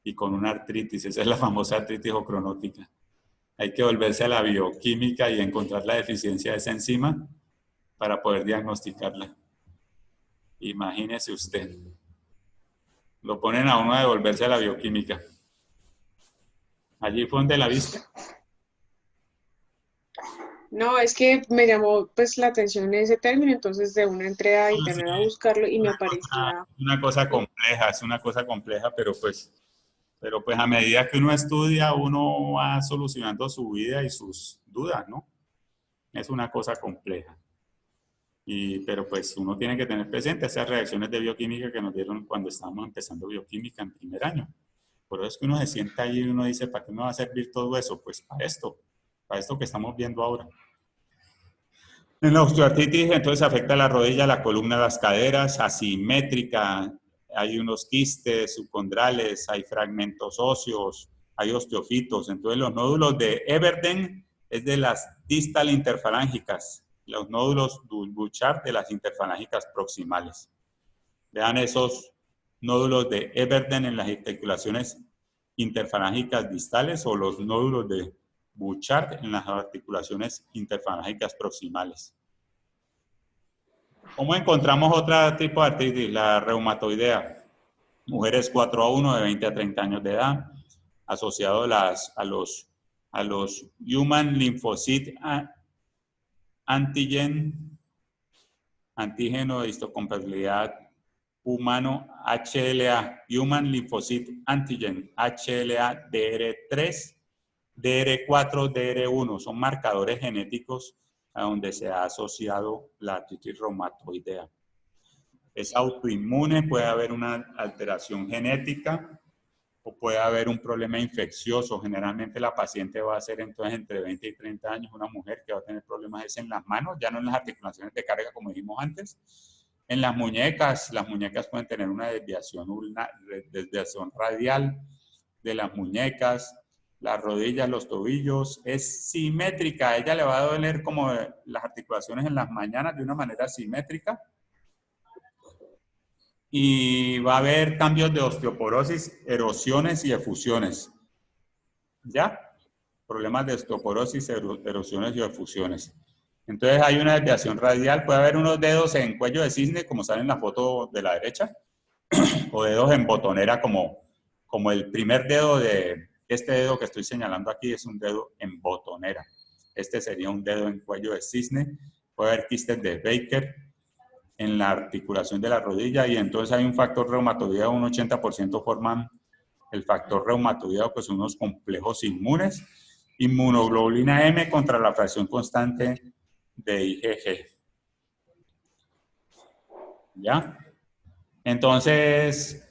y con una artritis. Esa es la famosa artritis ocronótica. Hay que volverse a la bioquímica y encontrar la deficiencia de esa enzima para poder diagnosticarla. Imagínese usted. Lo ponen a uno a devolverse a la bioquímica. ¿Allí fue donde la viste?
No, es que me llamó pues la atención ese término, entonces de una entré a internet a buscarlo y me aparecía...
Es una cosa compleja, pero pues a medida que uno estudia, uno va solucionando su vida y sus dudas, ¿no? Es una cosa compleja. Pero pues uno tiene que tener presente esas reacciones de bioquímica que nos dieron cuando estábamos empezando bioquímica en primer año. Por eso es que uno se sienta ahí y uno dice, ¿para qué me va a servir todo eso? Pues para esto que estamos viendo ahora. En la osteoartritis, entonces afecta la rodilla, la columna, las caderas, asimétrica, hay unos quistes subcondrales, hay fragmentos óseos, hay osteofitos. Entonces los nódulos de Everden es de las distal interfalángicas, los nódulos Bouchard de las interfalángicas proximales. Vean esos nódulos de Everden en las articulaciones interfalángicas distales o los nódulos de Bouchard en las articulaciones interfalángicas proximales. ¿Cómo encontramos otro tipo de artritis? La reumatoidea. Mujeres 4A1 de 20 a 30 años de edad, asociado a los Human Lymphocyte antígeno de histocompatibilidad humano HLA, Human Lymphocyte Antigen, HLA DR3, DR4, DR1, son marcadores genéticos a donde se ha asociado la artritis reumatoidea. es autoinmune, puede haber una alteración genética o puede haber un problema infeccioso. Generalmente la paciente va a ser entonces entre 20 y 30 años, una mujer que va a tener problemas en las manos, ya no en las articulaciones de carga como dijimos antes. En las muñecas pueden tener una desviación radial de las muñecas, las rodillas, los tobillos. Es simétrica, a ella le va a doler como las articulaciones en las mañanas de una manera simétrica. Y va a haber cambios de osteoporosis, erosiones y efusiones. ¿Ya? Problemas de osteoporosis, erosiones y efusiones. Entonces hay una desviación radial, puede haber unos dedos en cuello de cisne, como sale en la foto de la derecha, o dedos en botonera, como el primer dedo de este dedo que estoy señalando aquí es un dedo en botonera. Este sería un dedo en cuello de cisne, puede haber quistes de Baker en la articulación de la rodilla, y entonces hay un factor reumatoideo, un 80% forman el factor reumatoideo, que son unos complejos inmunes, inmunoglobulina M contra la fracción constante de IgG. ¿Ya? Entonces,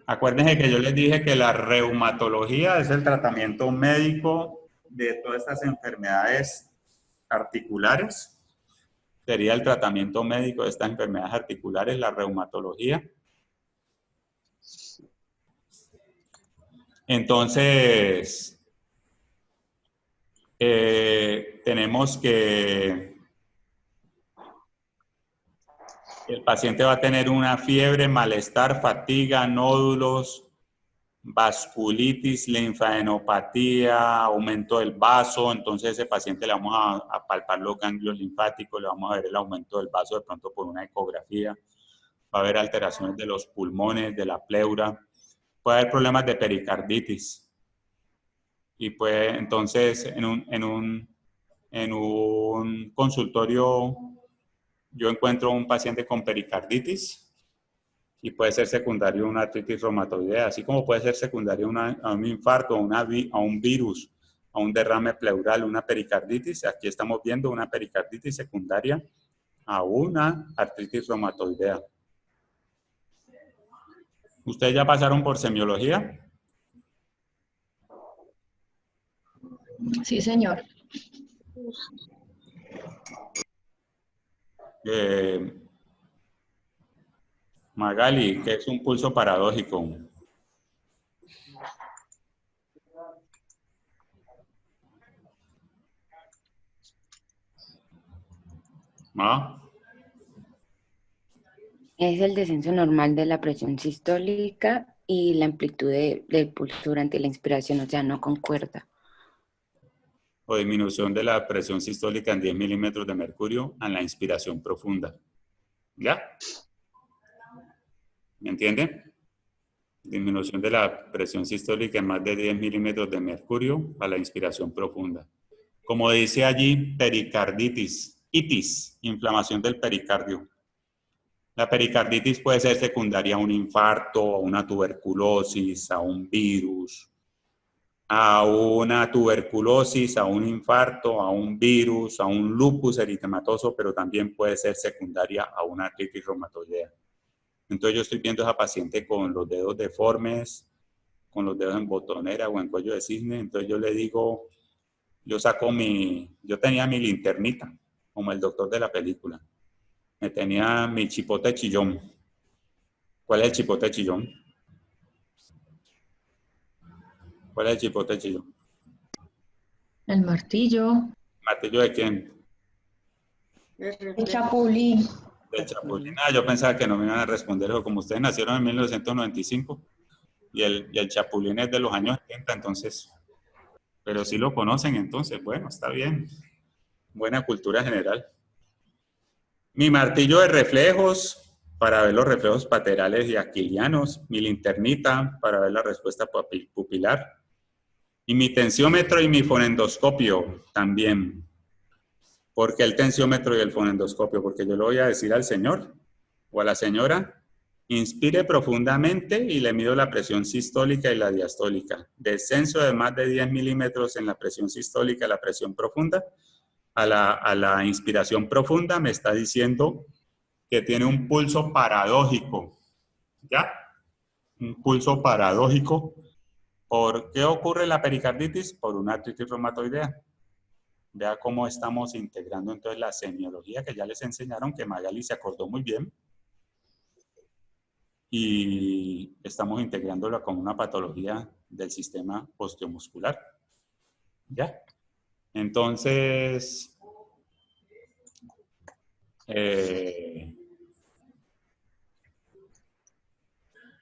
acuérdense que yo les dije que la reumatología es el tratamiento médico de todas estas enfermedades articulares. Sería el tratamiento médico de estas enfermedades articulares, la reumatología. Entonces, tenemos que el paciente va a tener una fiebre, malestar, fatiga, nódulos, vasculitis, linfadenopatía, aumento del vaso. Entonces, a ese paciente le vamos a palpar los ganglios linfáticos, le vamos a ver el aumento del vaso de pronto por una ecografía. Va a haber alteraciones de los pulmones, de la pleura. Puede haber problemas de pericarditis. Y puede, entonces, en un consultorio, yo encuentro un paciente con pericarditis y puede ser secundario a una artritis reumatoidea, así como puede ser secundario a un infarto, a un virus, a un derrame pleural, una pericarditis. Aquí estamos viendo una pericarditis secundaria a una artritis reumatoidea. ¿Ustedes ya pasaron por semiología?
Sí, señor.
Magali, ¿qué es un pulso paradójico? ¿Ah?
Es el descenso normal de la presión sistólica y la amplitud del pulso durante la inspiración, o sea, no concuerda.
O disminución de la presión sistólica en 10 milímetros de mercurio a la inspiración profunda. ¿Ya? ¿Me entienden? Disminución de la presión sistólica en más de 10 milímetros de mercurio a la inspiración profunda. Como dice allí, pericarditis, itis, inflamación del pericardio. La pericarditis puede ser secundaria a un infarto, a una tuberculosis, a un virus, a una tuberculosis, a un infarto, a un virus, a un lupus eritematoso, pero también puede ser secundaria a una artritis reumatoidea. Entonces yo estoy viendo a esa paciente con los dedos deformes, con los dedos en botonera o en cuello de cisne. Entonces yo le digo, yo tenía mi linternita, como el doctor de la película. Me tenía mi chipote chillón. ¿Cuál es el chipote chillón? ¿Cuál es el chipote chillón?
El martillo.
¿Martillo de quién?
El chapulín.
Del chapulín. Ah, yo pensaba que no me iban a responder eso. Como ustedes nacieron en 1995 y el chapulín es de los años 70, entonces. Pero sí lo conocen, entonces, bueno, está bien. Buena cultura general. Mi martillo de reflejos para ver los reflejos paterales y aquilianos. Mi linternita para ver la respuesta pupilar. Y mi tensiómetro y mi fonendoscopio también. ¿Por qué el tensiómetro y el fonendoscopio? Porque yo le voy a decir al señor o a la señora, inspire profundamente y le mido la presión sistólica y la diastólica. Descenso de más de 10 milímetros en la presión sistólica y la presión profunda. A la inspiración profunda me está diciendo que tiene un pulso paradójico, ¿ya? Un pulso paradójico. ¿Por qué ocurre la pericarditis? Por una artritis reumatoidea. Vea cómo estamos integrando entonces la semiología que ya les enseñaron, que Magali se acordó muy bien. Y estamos integrándola con una patología del sistema osteomuscular. ¿Ya? Entonces,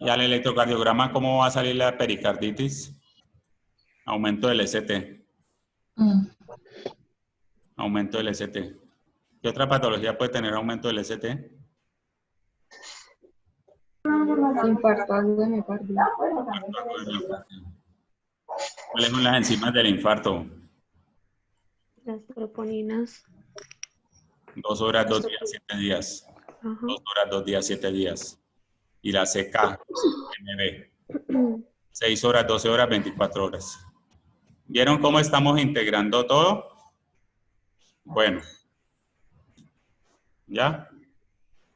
y al electrocardiograma, ¿cómo va a salir la pericarditis? Aumento del ST. Aumento del ST. ¿Qué otra patología puede tener aumento del ST?
Infarto agudo de miocardio.
¿Cuáles son las enzimas del infarto?
Las troponinas.
2 horas, 2 días, 7 días. 2 horas, 2 días, 7 días. Y la CK-MB. 6 horas, 12 horas, 24 horas. ¿Vieron cómo estamos integrando todo? Bueno. ¿Ya?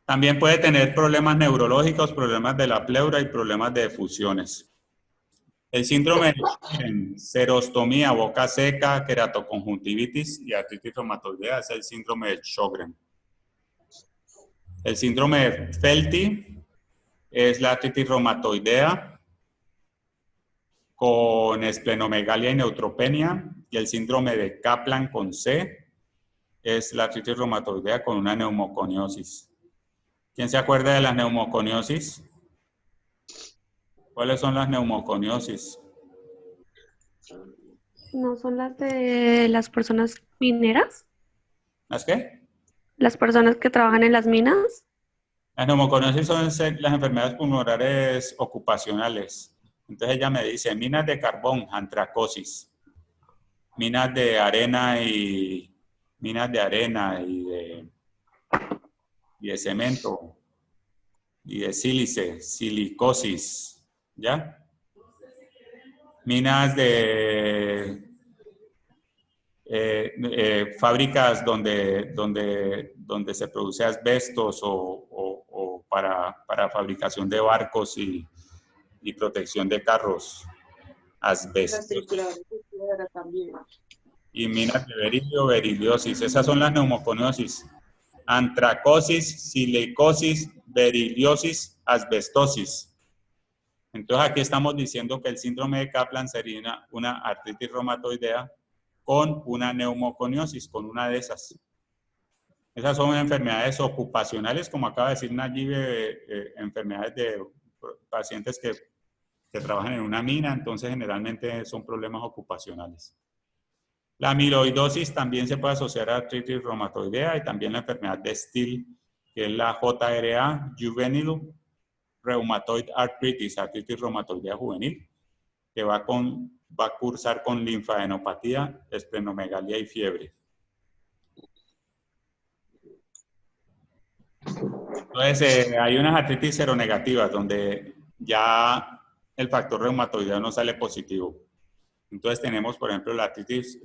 También puede tener problemas neurológicos, problemas de la pleura y problemas de fusiones. El síndrome de Sjögren, serostomía, boca seca, queratoconjuntivitis y artritis reumatoidea es el síndrome de Sjögren. El síndrome de Felty es la artritis reumatoidea con esplenomegalia y neutropenia, y el síndrome de Kaplan con C es la artritis reumatoidea con una neumoconiosis. ¿Quién se acuerda de las neumoconiosis? ¿Cuáles son las neumoconiosis?
¿No son las de las personas mineras?
¿Las qué?
¿Las personas que trabajan en las minas?
Las neumoconiosis son las enfermedades pulmonares ocupacionales. Entonces ella me dice, minas de carbón, antracosis. Minas de arena y de cemento y de sílice, silicosis, ¿ya? Minas de fábricas donde se produce asbestos o para fabricación de barcos y protección de carros, asbestos. Y minas de berilio, beriliosis. Esas son las neumoconiosis. Antracosis, silicosis, beriliosis, asbestosis. Entonces aquí estamos diciendo que el síndrome de Kaplan sería una artritis reumatoidea con una neumoconiosis, con una de esas. Esas son enfermedades ocupacionales, como acaba de decir Nayib, enfermedades de pacientes que trabajan en una mina, entonces generalmente son problemas ocupacionales. La amiloidosis también se puede asociar a artritis reumatoidea y también la enfermedad de Still, que es la JRA, Juvenile Rheumatoid Arthritis, artritis reumatoidea juvenil, que va a cursar con linfadenopatía, esplenomegalia y fiebre. Entonces, hay unas artritis seronegativas donde ya el factor reumatoideo no sale positivo. Entonces tenemos, por ejemplo, la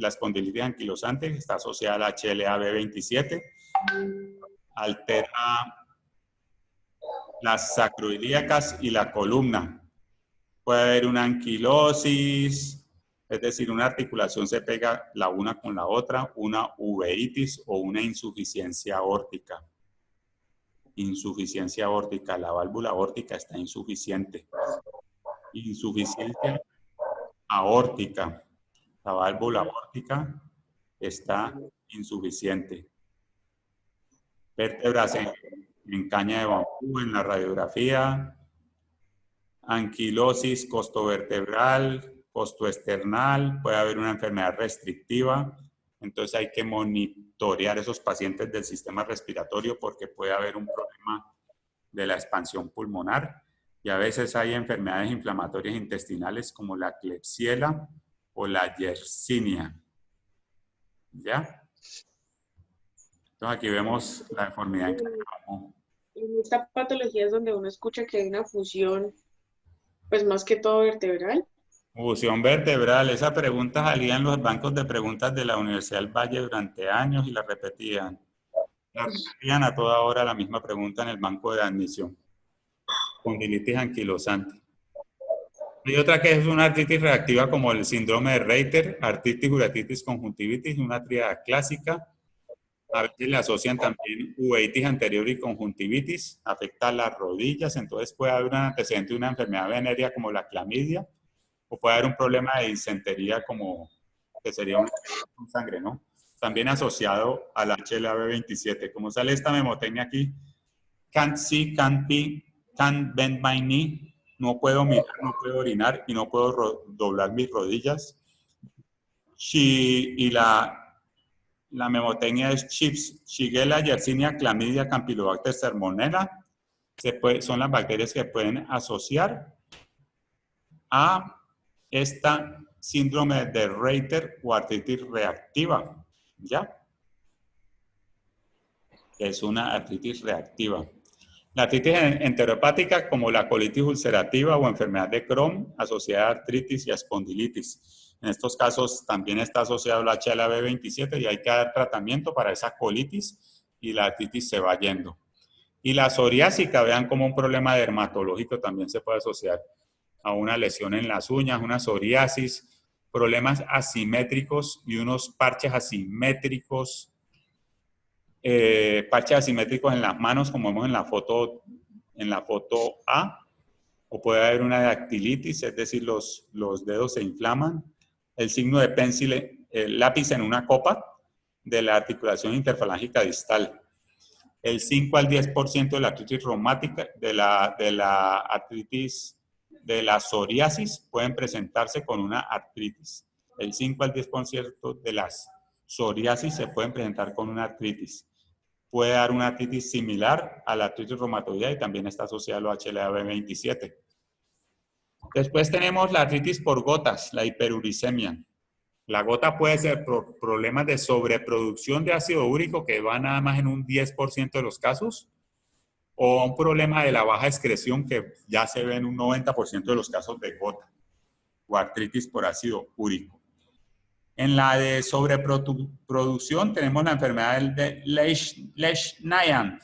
espondilitis anquilosante, que está asociada a la HLA-B27, altera las sacroiliacas y la columna. Puede haber una anquilosis, es decir, una articulación se pega la una con la otra, una uveitis o una insuficiencia aórtica. Insuficiencia aórtica, la válvula aórtica está insuficiente. Insuficiencia aórtica, la válvula aórtica está insuficiente. Vértebras en caña de bambú, en la radiografía, anquilosis costovertebral, costoesternal, puede haber una enfermedad restrictiva, entonces hay que monitorear esos pacientes del sistema respiratorio porque puede haber un problema de la expansión pulmonar. Y a veces hay enfermedades inflamatorias intestinales como la Klebsiella o la Yersinia. ¿Ya? Entonces aquí vemos la deformidad en campo.
En esta patología es donde uno escucha que hay una fusión, pues más que todo vertebral.
Fusión vertebral. Esa pregunta salía en los bancos de preguntas de la Universidad del Valle durante años y la repetían. La repetían a toda hora la misma pregunta en el banco de admisión. Condilitis anquilosante. Hay otra que es una artritis reactiva como el síndrome de Reiter, artritis, uratitis, conjuntivitis, una tríada clásica. A veces le asocian también uveitis anterior y conjuntivitis, afecta a las rodillas, entonces puede haber un antecedente de una enfermedad venérea como la clamidia, o puede haber un problema de disentería como que sería una sangre, ¿no? También asociado al HLA-B27. Como sale esta memotecnia aquí, can't see, can't be, can't bend my knee, no puedo mirar, no puedo orinar y no puedo doblar mis rodillas. Y la memotecnia es Chips, Shigella, Yersinia, Clamidia, Campylobacter, Salmonella. Son las bacterias que pueden asociar a esta síndrome de Reiter o artritis reactiva, ¿ya? Es una artritis reactiva. La artritis enteropática, como la colitis ulcerativa o enfermedad de Crohn, asociada a artritis y a espondilitis. En estos casos también está asociado al HLA-B27 y hay que dar tratamiento para esa colitis y la artritis se va yendo. Y la psoriásica, vean como un problema dermatológico también se puede asociar a una lesión en las uñas, una psoriasis, problemas asimétricos y unos parches asimétricos en las manos, como vemos en la foto A, o puede haber una dactilitis, es decir, los dedos se inflaman, el signo de pencil, el lápiz en una copa de la articulación interfalángica distal. El 5 al 10% de la artritis reumática, de la artritis, de la psoriasis, pueden presentarse con una artritis. El 5 al 10% de las psoriasis se pueden presentar con una artritis. Puede dar una artritis similar a la artritis reumatoidea y también está asociado al HLA-B27. Después tenemos la artritis por gotas, la hiperuricemia. La gota puede ser por problemas de sobreproducción de ácido úrico, que va nada más en un 10% de los casos, o un problema de la baja excreción, que ya se ve en un 90% de los casos de gota, o artritis por ácido úrico. En la de sobreproducción tenemos la enfermedad de Leishman.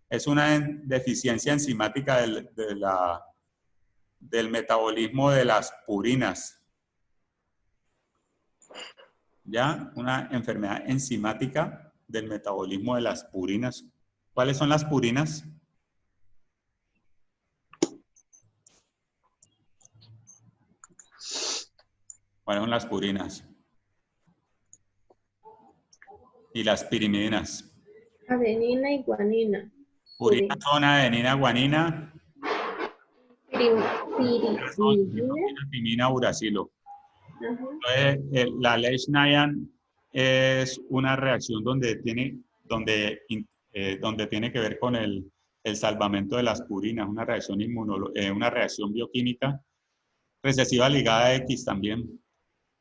Es una deficiencia enzimática del metabolismo de las purinas. ¿Ya? Una enfermedad enzimática del metabolismo de las purinas. ¿Cuáles son las purinas? ¿Cuáles son las purinas? Y las pirimidinas.
Adenina y guanina.
Purinas son adenina, guanina. Pimina, uracilo. Entonces, la Leishman es una reacción donde tiene que ver con el salvamento de las purinas, una reacción una reacción bioquímica recesiva ligada a X también.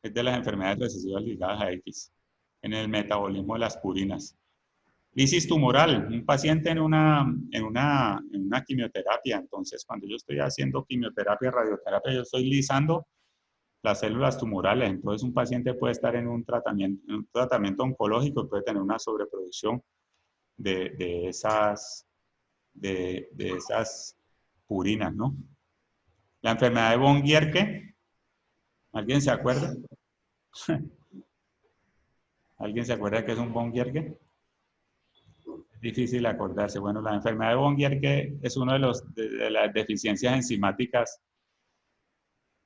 Es de las enfermedades recesivas ligadas a X, en el metabolismo de las purinas. Lisis tumoral, un paciente en una quimioterapia. Entonces, cuando yo estoy haciendo quimioterapia, radioterapia, yo estoy lisando las células tumorales. Entonces, un paciente puede estar en un tratamiento oncológico y puede tener una sobreproducción de esas purinas, ¿no? La enfermedad de von Gierke, ¿alguien se acuerda? ¿Alguien se acuerda que es un von Gierke? Es difícil acordarse. Bueno, la enfermedad de von Gierke es una de las deficiencias enzimáticas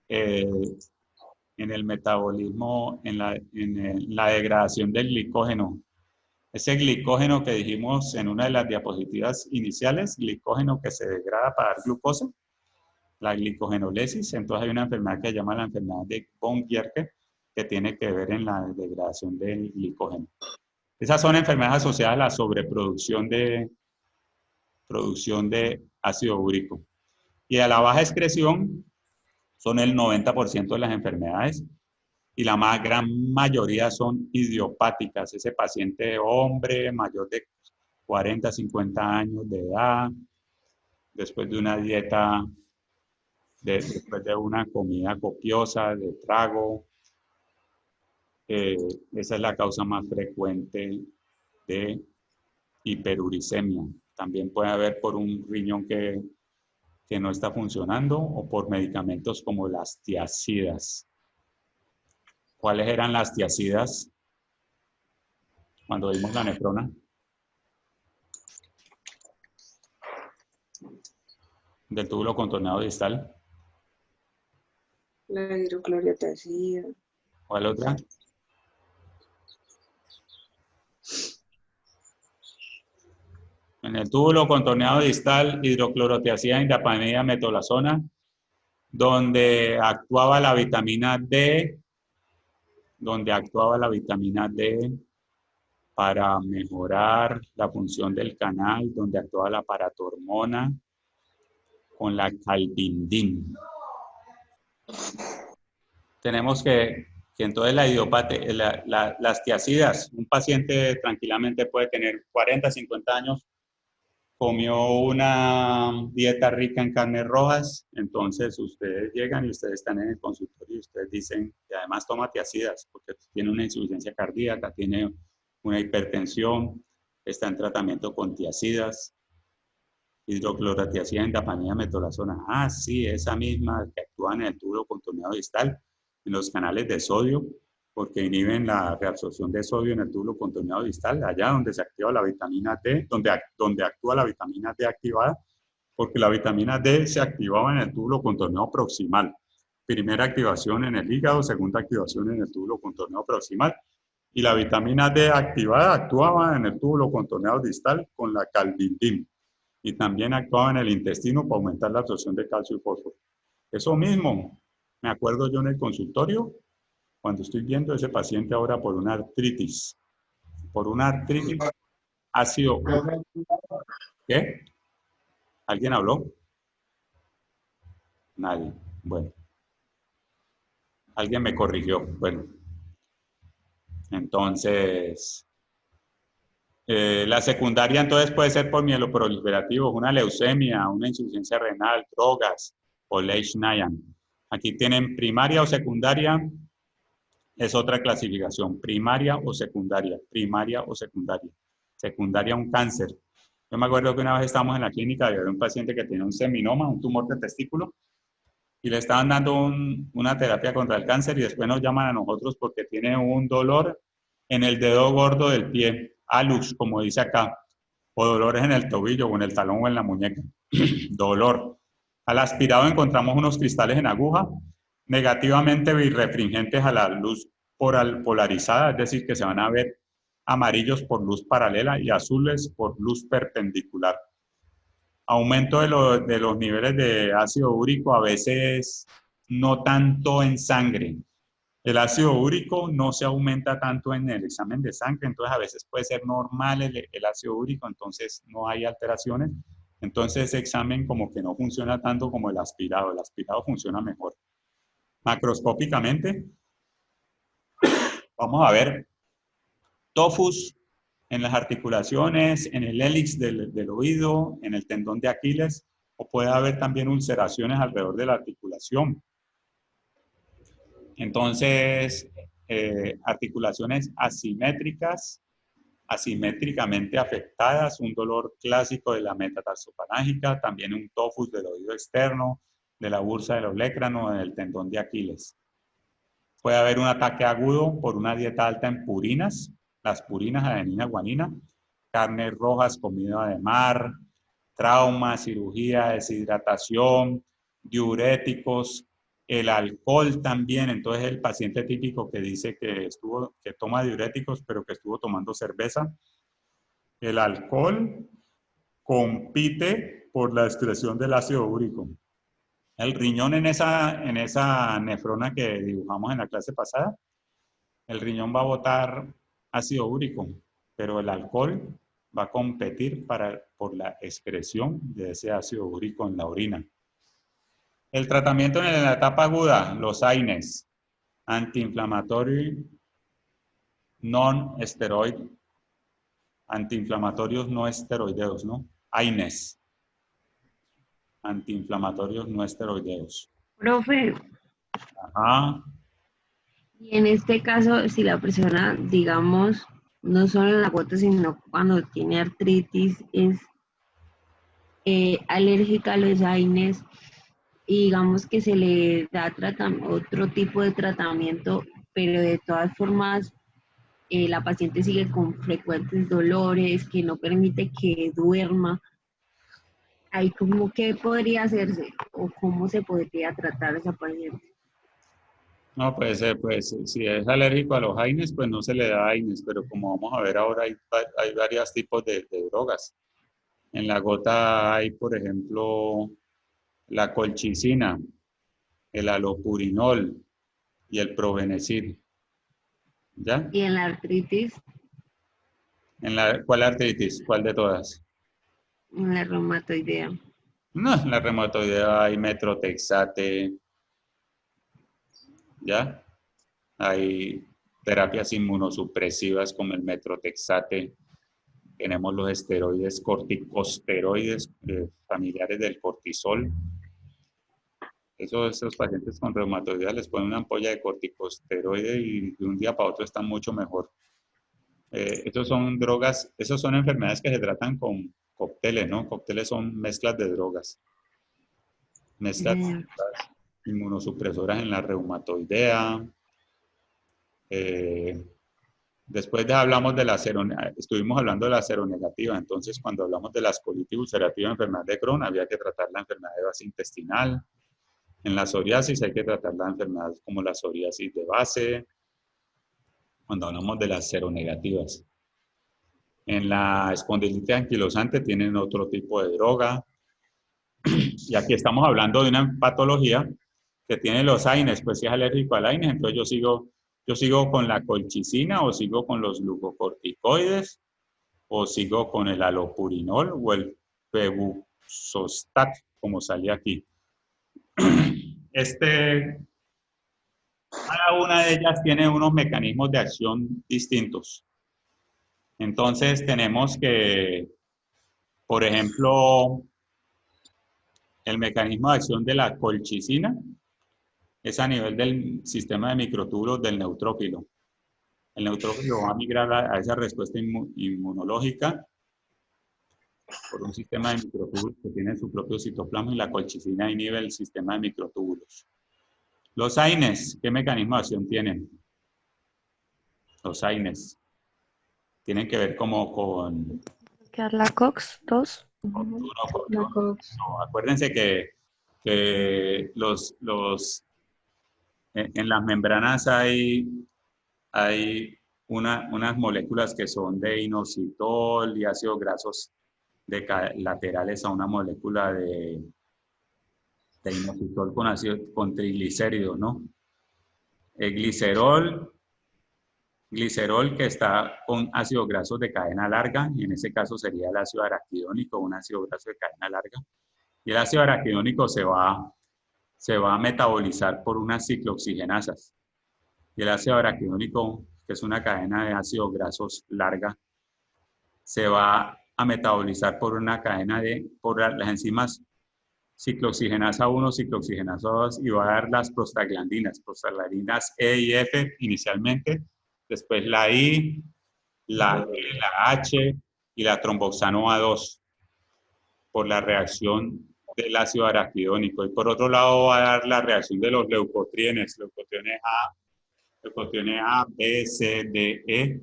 en el metabolismo, en la degradación del glicógeno. Ese glicógeno que dijimos en una de las diapositivas iniciales, glicógeno que se degrada para dar glucosa, la glicogenolesis. Entonces hay una enfermedad que se llama la enfermedad de von Gierke, que tiene que ver en la degradación del glicógeno. Esas son enfermedades asociadas a la sobreproducción de ácido úrico. Y a la baja excreción son el 90% de las enfermedades y la gran mayoría son idiopáticas. Ese paciente hombre mayor de 40, 50 años de edad, después de una dieta, después de una comida copiosa, de trago. Esa es la causa más frecuente de hiperuricemia. También puede haber por un riñón que no está funcionando o por medicamentos como las tiazidas. ¿Cuáles eran las tiazidas cuando vimos la nefrona? Del túbulo contorneado distal.
La hidroclorotiazida.
¿Cuál otra? En el túbulo contorneado distal, hidroclorotiazida, indapamida, metolazona, donde actuaba la vitamina D, para mejorar la función del canal, donde actuaba la paratormona con la calbindin. Tenemos que entonces la idiopatía, las tiazidas, un paciente tranquilamente puede tener 40, 50 años, comió una dieta rica en carnes rojas, entonces ustedes llegan y ustedes están en el consultorio y ustedes dicen, y además toma tiazidas, porque tiene una insuficiencia cardíaca, tiene una hipertensión, está en tratamiento con tiazidas, hidroclorotiazida, indapamida, metolazona. Ah, sí, esa misma que actúa en el túbulo contorneado distal, en los canales de sodio, porque inhiben la reabsorción de sodio en el túbulo contorneado distal, allá donde se activa la vitamina D, donde actúa la vitamina D activada, porque la vitamina D se activaba en el túbulo contorneado proximal. Primera activación en el hígado, segunda activación en el túbulo contorneado proximal. Y la vitamina D activada actuaba en el túbulo contorneado distal con la calbindin. Y también actuaba en el intestino para aumentar la absorción de calcio y fósforo. Eso mismo, me acuerdo yo en el consultorio, cuando estoy viendo a ese paciente ahora por una artritis. Por una artritis ácido. ¿Qué? ¿Alguien habló? Nadie. Bueno. Alguien me corrigió. Bueno. Entonces, la secundaria entonces puede ser por mieloproliferativos, una leucemia, una insuficiencia renal, drogas o Leishmanian. Aquí tienen primaria o secundaria. Es otra clasificación, primaria o secundaria, secundaria un cáncer. Yo me acuerdo que una vez estábamos en la clínica y había un paciente que tenía un seminoma, un tumor de testículo, y le estaban dando una terapia contra el cáncer y después nos llaman a nosotros porque tiene un dolor en el dedo gordo del pie, hallux, como dice acá, o dolores en el tobillo o en el talón o en la muñeca, dolor. Al aspirado encontramos unos cristales en aguja, negativamente birrefringentes a la luz polarizada, es decir, que se van a ver amarillos por luz paralela y azules por luz perpendicular. Aumento de los niveles de ácido úrico, a veces no tanto en sangre. El ácido úrico no se aumenta tanto en el examen de sangre, entonces a veces puede ser normal el ácido úrico, entonces no hay alteraciones. Entonces ese examen como que no funciona tanto como el aspirado funciona mejor. Macroscópicamente, vamos a ver tofus en las articulaciones, en el hélix del oído, en el tendón de Aquiles, o puede haber también ulceraciones alrededor de la articulación. Entonces, articulaciones asimétricas, asimétricamente afectadas, un dolor clásico de la metatarsofalágica, también un tofus del oído externo, de la bursa del olecrano, del tendón de Aquiles. Puede haber un ataque agudo por una dieta alta en purinas, las purinas, adenina, guanina, carnes rojas, comida de mar, trauma, cirugía, deshidratación, diuréticos, el alcohol también. Entonces el paciente típico que dice que toma diuréticos pero que estuvo tomando cerveza. El alcohol compite por la excreción del ácido úrico. El riñón en esa nefrona que dibujamos en la clase pasada, el riñón va a botar ácido úrico, pero el alcohol va a competir por la excreción de ese ácido úrico en la orina. El tratamiento en la etapa aguda, los AINES, antiinflamatorio non-esteroide, antiinflamatorios no esteroideos, ¿no? AINES, antiinflamatorios no esteroideos.
Profe,
Ajá.
y en este caso, si la persona, digamos, no solo en la gota, sino cuando tiene artritis, es alérgica a los AINES y digamos que se le da otro tipo de tratamiento, pero de todas formas la paciente sigue con frecuentes dolores que no permite que duerma. Ahí como qué podría hacerse o cómo se podría tratar a esa paciente.
No, pues si es alérgico a los AINES, pues no se le da AINES, pero como vamos a ver ahora, hay varios tipos de drogas. En la gota hay, por ejemplo, la colchicina, el alopurinol y el probenecid. ¿Ya?
¿Y en la artritis?
¿Cuál artritis? ¿Cuál de todas?
En la reumatoidea.
No, en la reumatoidea hay metrotexate, ¿ya? Hay terapias inmunosupresivas como el metrotexate. Tenemos los esteroides corticosteroides familiares del cortisol. Esos pacientes con reumatoidea les ponen una ampolla de corticosteroide y de un día para otro están mucho mejor. Esos son drogas, esos son enfermedades que se tratan con cócteles, ¿no? Cócteles son mezclas de drogas. Mezclas inmunosupresoras en la reumatoidea. Después hablamos de la estuvimos hablando de la seronegativa, entonces cuando hablamos de las colitis ulcerativas, enfermedad de Crohn, había que tratar la enfermedad de base intestinal. En la psoriasis hay que tratar la enfermedad como la psoriasis de base, cuando hablamos de las seronegativas. En la espondilitis anquilosante tienen otro tipo de droga. Y aquí estamos hablando de una patología que tiene los AINES, pues si es alérgico al AINES, entonces yo sigo con la colchicina o sigo con los glucocorticoides o sigo con el alopurinol o el febuxostat, como salía aquí. Cada una de ellas tiene unos mecanismos de acción distintos. Entonces tenemos que, por ejemplo, el mecanismo de acción de la colchicina es a nivel del sistema de microtúbulos del neutrófilo. El neutrófilo va a migrar a esa respuesta inmunológica por un sistema de microtúbulos que tiene su propio citoplasma y la colchicina inhibe el sistema de microtúbulos. Los AINES, ¿qué mecanismo de acción tienen? Los AINES tienen que ver como con...
¿La COX-2?
No, acuérdense que en las membranas hay unas moléculas que son de inositol y ácidos grasos laterales a una molécula de inositol con triglicéridos, ¿no? El glicerol que está con ácidos grasos de cadena larga, y en ese caso sería el ácido araquidónico, un ácido graso de cadena larga. Y el ácido araquidónico se va a metabolizar por unas ciclooxigenasas. Y el ácido araquidónico, que es una cadena de ácidos grasos larga, se va a metabolizar por una cadena por las enzimas ciclooxigenasa 1, ciclooxigenasa 2 y va a dar las prostaglandinas E y F inicialmente, después la I, la E, la H y la tromboxano A2 por la reacción del ácido araquidónico. Y por otro lado va a dar la reacción de los leucotrienes A, B, C, D, E,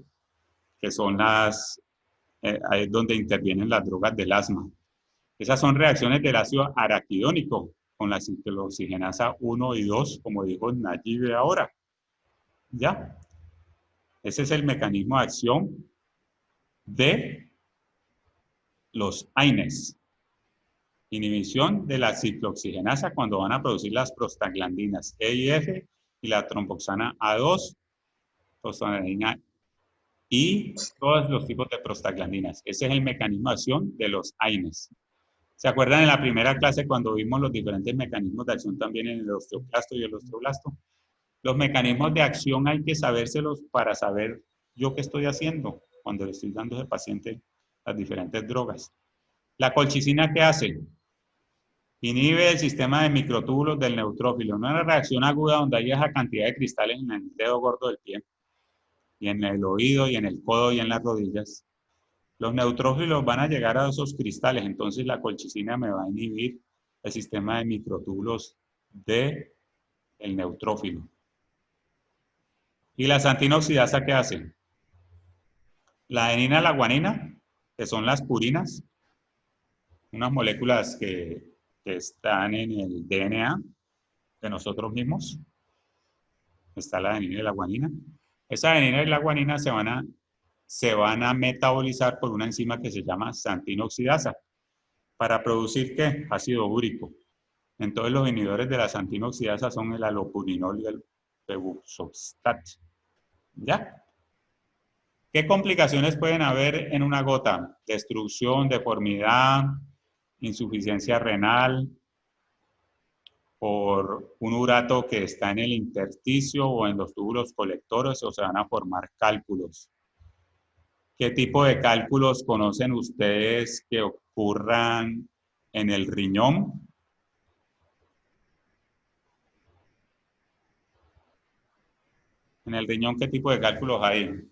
que son ahí es donde intervienen las drogas del asma. Esas son reacciones del ácido araquidónico con la ciclooxigenasa 1 y 2, como dijo Nayib ahora. ¿Ya? Ese es el mecanismo de acción de los AINES. Inhibición de la ciclooxigenasa cuando van a producir las prostaglandinas E y F y la tromboxana A2, prostaglandina y todos los tipos de prostaglandinas. Ese es el mecanismo de acción de los AINES. ¿Se acuerdan en la primera clase cuando vimos los diferentes mecanismos de acción también en el osteoclasto y el osteoblasto? Los mecanismos de acción hay que sabérselos para saber yo qué estoy haciendo cuando le estoy dando a ese paciente las diferentes drogas. ¿La colchicina qué hace? Inhibe el sistema de microtúbulos del neutrófilo. Una reacción aguda donde hay esa cantidad de cristales en el dedo gordo del pie. y en el oído, y en el codo, y en las rodillas. Los neutrófilos van a llegar a esos cristales, entonces la colchicina me va a inhibir el sistema de microtúbulos del neutrófilo. ¿Y la xantina oxidasa qué hace? La adenina y la guanina, que son las purinas, unas moléculas que están en el DNA de nosotros mismos. Está la adenina y la guanina. Esa adenina y la guanina se van a metabolizar por una enzima que se llama xantina oxidasa. ¿Para producir qué? Ácido úrico. Entonces los inhibidores de la xantina oxidasa son el alopurinol y el febuxostat. ¿Ya? ¿Qué complicaciones pueden haber en una gota? Destrucción, deformidad, insuficiencia renal, por un urato que está en el intersticio o en los túbulos colectores, o se van a formar cálculos. ¿Qué tipo de cálculos conocen ustedes que ocurran en el riñón? En el riñón, ¿qué tipo de cálculos hay?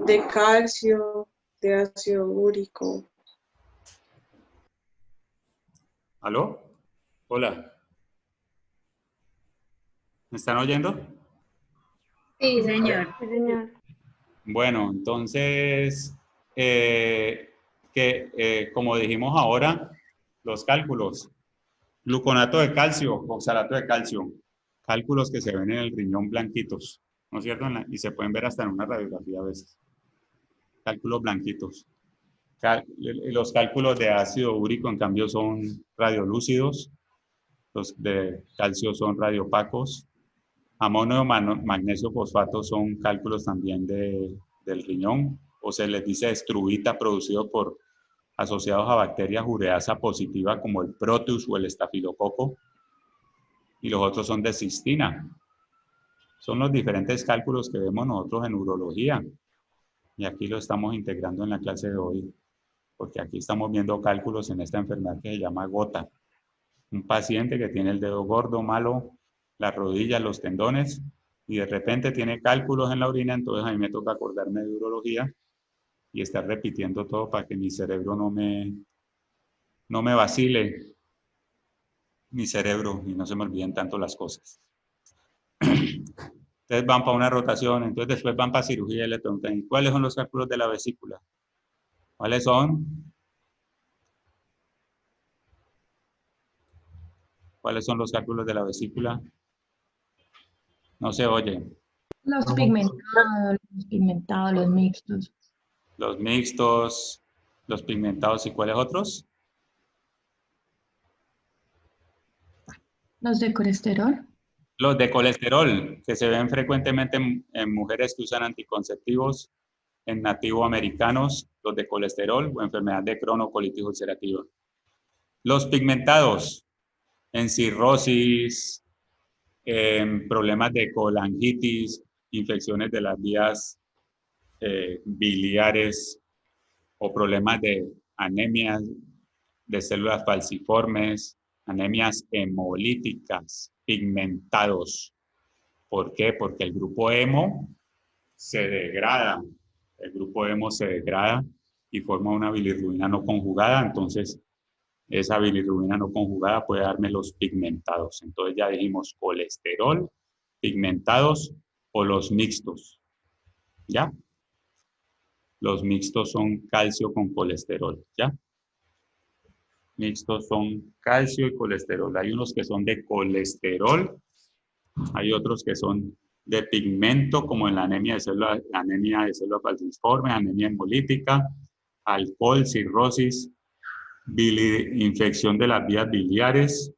De calcio, de ácido úrico.
¿Aló? Hola. ¿Me están oyendo?
Sí, señor.
Sí, señor.
Bueno, entonces, como dijimos ahora, los cálculos. Gluconato de calcio, oxalato de calcio. Cálculos que se ven en el riñón blanquitos, ¿no es cierto? Y se pueden ver hasta en una radiografía a veces. Cálculos blanquitos. Los cálculos de ácido úrico, en cambio, son radiolúcidos. Los de calcio son radiopacos. Amonio, magnesio, fosfato son cálculos también del riñón, o se les dice estruvita, producido asociados a bacterias ureasa positiva como el Proteus o el estafilococo, y los otros son de cistina. Son los diferentes cálculos que vemos nosotros en urología, y aquí lo estamos integrando en la clase de hoy, porque aquí estamos viendo cálculos en esta enfermedad que se llama gota. Un paciente que tiene el dedo gordo, malo, las rodillas, los tendones, y de repente tiene cálculos en la orina, entonces a mí me toca acordarme de urología y estar repitiendo todo para que mi cerebro no me vacile mi cerebro y no se me olviden tanto las cosas. Entonces van para una rotación, entonces después van para cirugía y le preguntan, ¿y cuáles son los cálculos de la vesícula? ¿Cuáles son? ¿Cuáles son los cálculos de la vesícula? No se oye.
Los pigmentados, los mixtos.
Los mixtos, los pigmentados, ¿y cuáles otros?
Los de colesterol.
Los de colesterol, que se ven frecuentemente en mujeres que usan anticonceptivos, en nativoamericanos, los de colesterol o enfermedad de Crohn o colitis ulcerativa. Los pigmentados, en cirrosis, en problemas de colangitis, infecciones de las vías biliares o problemas de anemias de células falciformes, anemias hemolíticas, pigmentados. ¿Por qué? Porque el grupo hemo se degrada. El grupo hemo se degrada y forma una bilirrubina no conjugada, entonces esa bilirrubina no conjugada puede darme los pigmentados. Entonces ya dijimos colesterol, pigmentados o los mixtos. ¿Ya? Los mixtos son calcio con colesterol. ¿Ya? Mixtos son calcio y colesterol. Hay unos que son de colesterol, hay otros que son de pigmento, como en la anemia de células falciformes, anemia hemolítica, alcohol, cirrosis, infección de las vías biliares,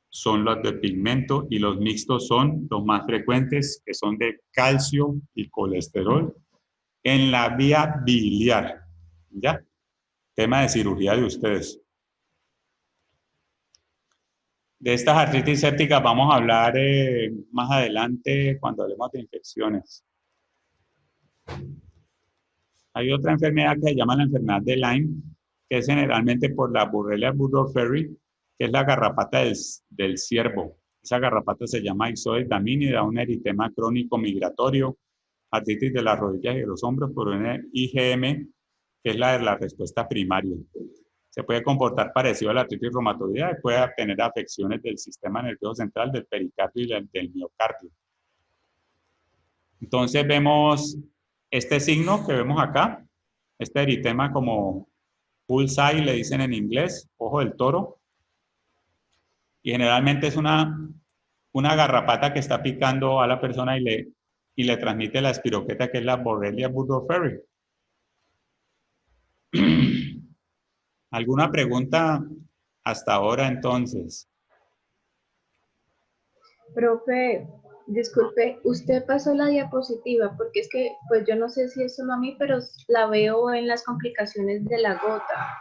son los de pigmento, y los mixtos son los más frecuentes, que son de calcio y colesterol en la vía biliar. ¿Ya? Tema de cirugía de ustedes. De estas artritis sépticas vamos a hablar más adelante cuando hablemos de infecciones. Hay otra enfermedad que se llama la enfermedad de Lyme, que es generalmente por la Borrelia burgdorferi, que es la garrapata del ciervo. Esa garrapata se llama Ixodes damini, da un eritema crónico migratorio, artritis de las rodillas y de los hombros por un IgM, que es la de la respuesta primaria. Se puede comportar parecido a la artritis reumatoidea y puede tener afecciones del sistema nervioso central, del pericardio y del miocardio. Entonces vemos este signo que vemos acá, este eritema como bullseye, le dicen en inglés, ojo del toro. Y generalmente es una garrapata que está picando a la persona y le transmite la espiroqueta, que es la Borrelia burgdorferi. ¿Alguna pregunta hasta ahora entonces?
Profe, disculpe, usted pasó la diapositiva porque es que, pues yo no sé si es solo a mí, pero la veo en las complicaciones de la gota.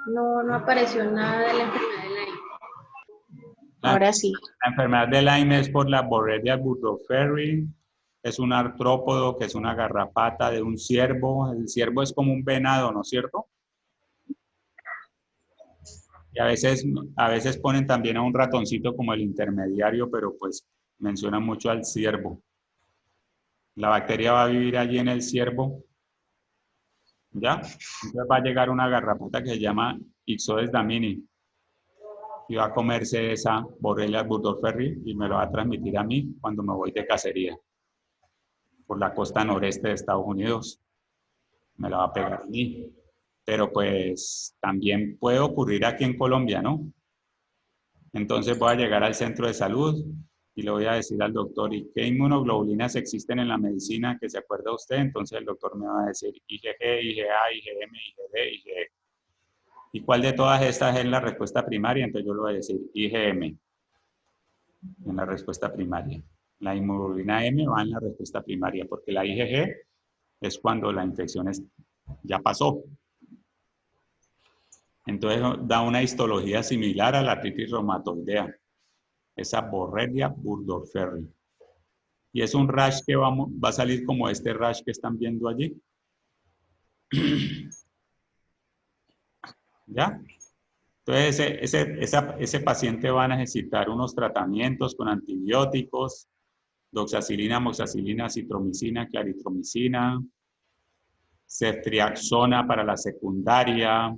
No apareció nada de la enfermedad de Lyme.
Ahora sí.
La enfermedad de Lyme es por la Borrelia burgdorferi. Es un artrópodo, que es una garrapata de un ciervo. El ciervo es como un venado, ¿no es cierto? Y a veces ponen también a un ratoncito como el intermediario, pero pues mencionan mucho al ciervo. La bacteria va a vivir allí en el ciervo, ¿ya? Entonces va a llegar una garrapata que se llama Ixodes damini y va a comerse esa Borrelia burgdorferi y me lo va a transmitir a mí cuando me voy de cacería por la costa noreste de Estados Unidos. Me la va a pegar a mí. Pero pues también puede ocurrir aquí en Colombia, ¿no? Entonces voy a llegar al centro de salud y le voy a decir al doctor, ¿y qué inmunoglobulinas existen en la medicina que se acuerda usted? Entonces el doctor me va a decir IgG, IgA, IgM, IgD, IgE. ¿Y cuál de todas estas es la respuesta primaria? Entonces yo le voy a decir IgM en la respuesta primaria. La inmunoglobulina M va en la respuesta primaria porque la IgG es cuando la infección ya pasó. Entonces da una histología similar a la artritis reumatoidea, esa Borrelia burgdorferi. Y es un rash que va a salir como este rash que están viendo allí. ¿Ya? Entonces ese paciente va a necesitar unos tratamientos con antibióticos, doxacilina, amoxicilina, citromicina, claritromicina, ceftriaxona para la secundaria.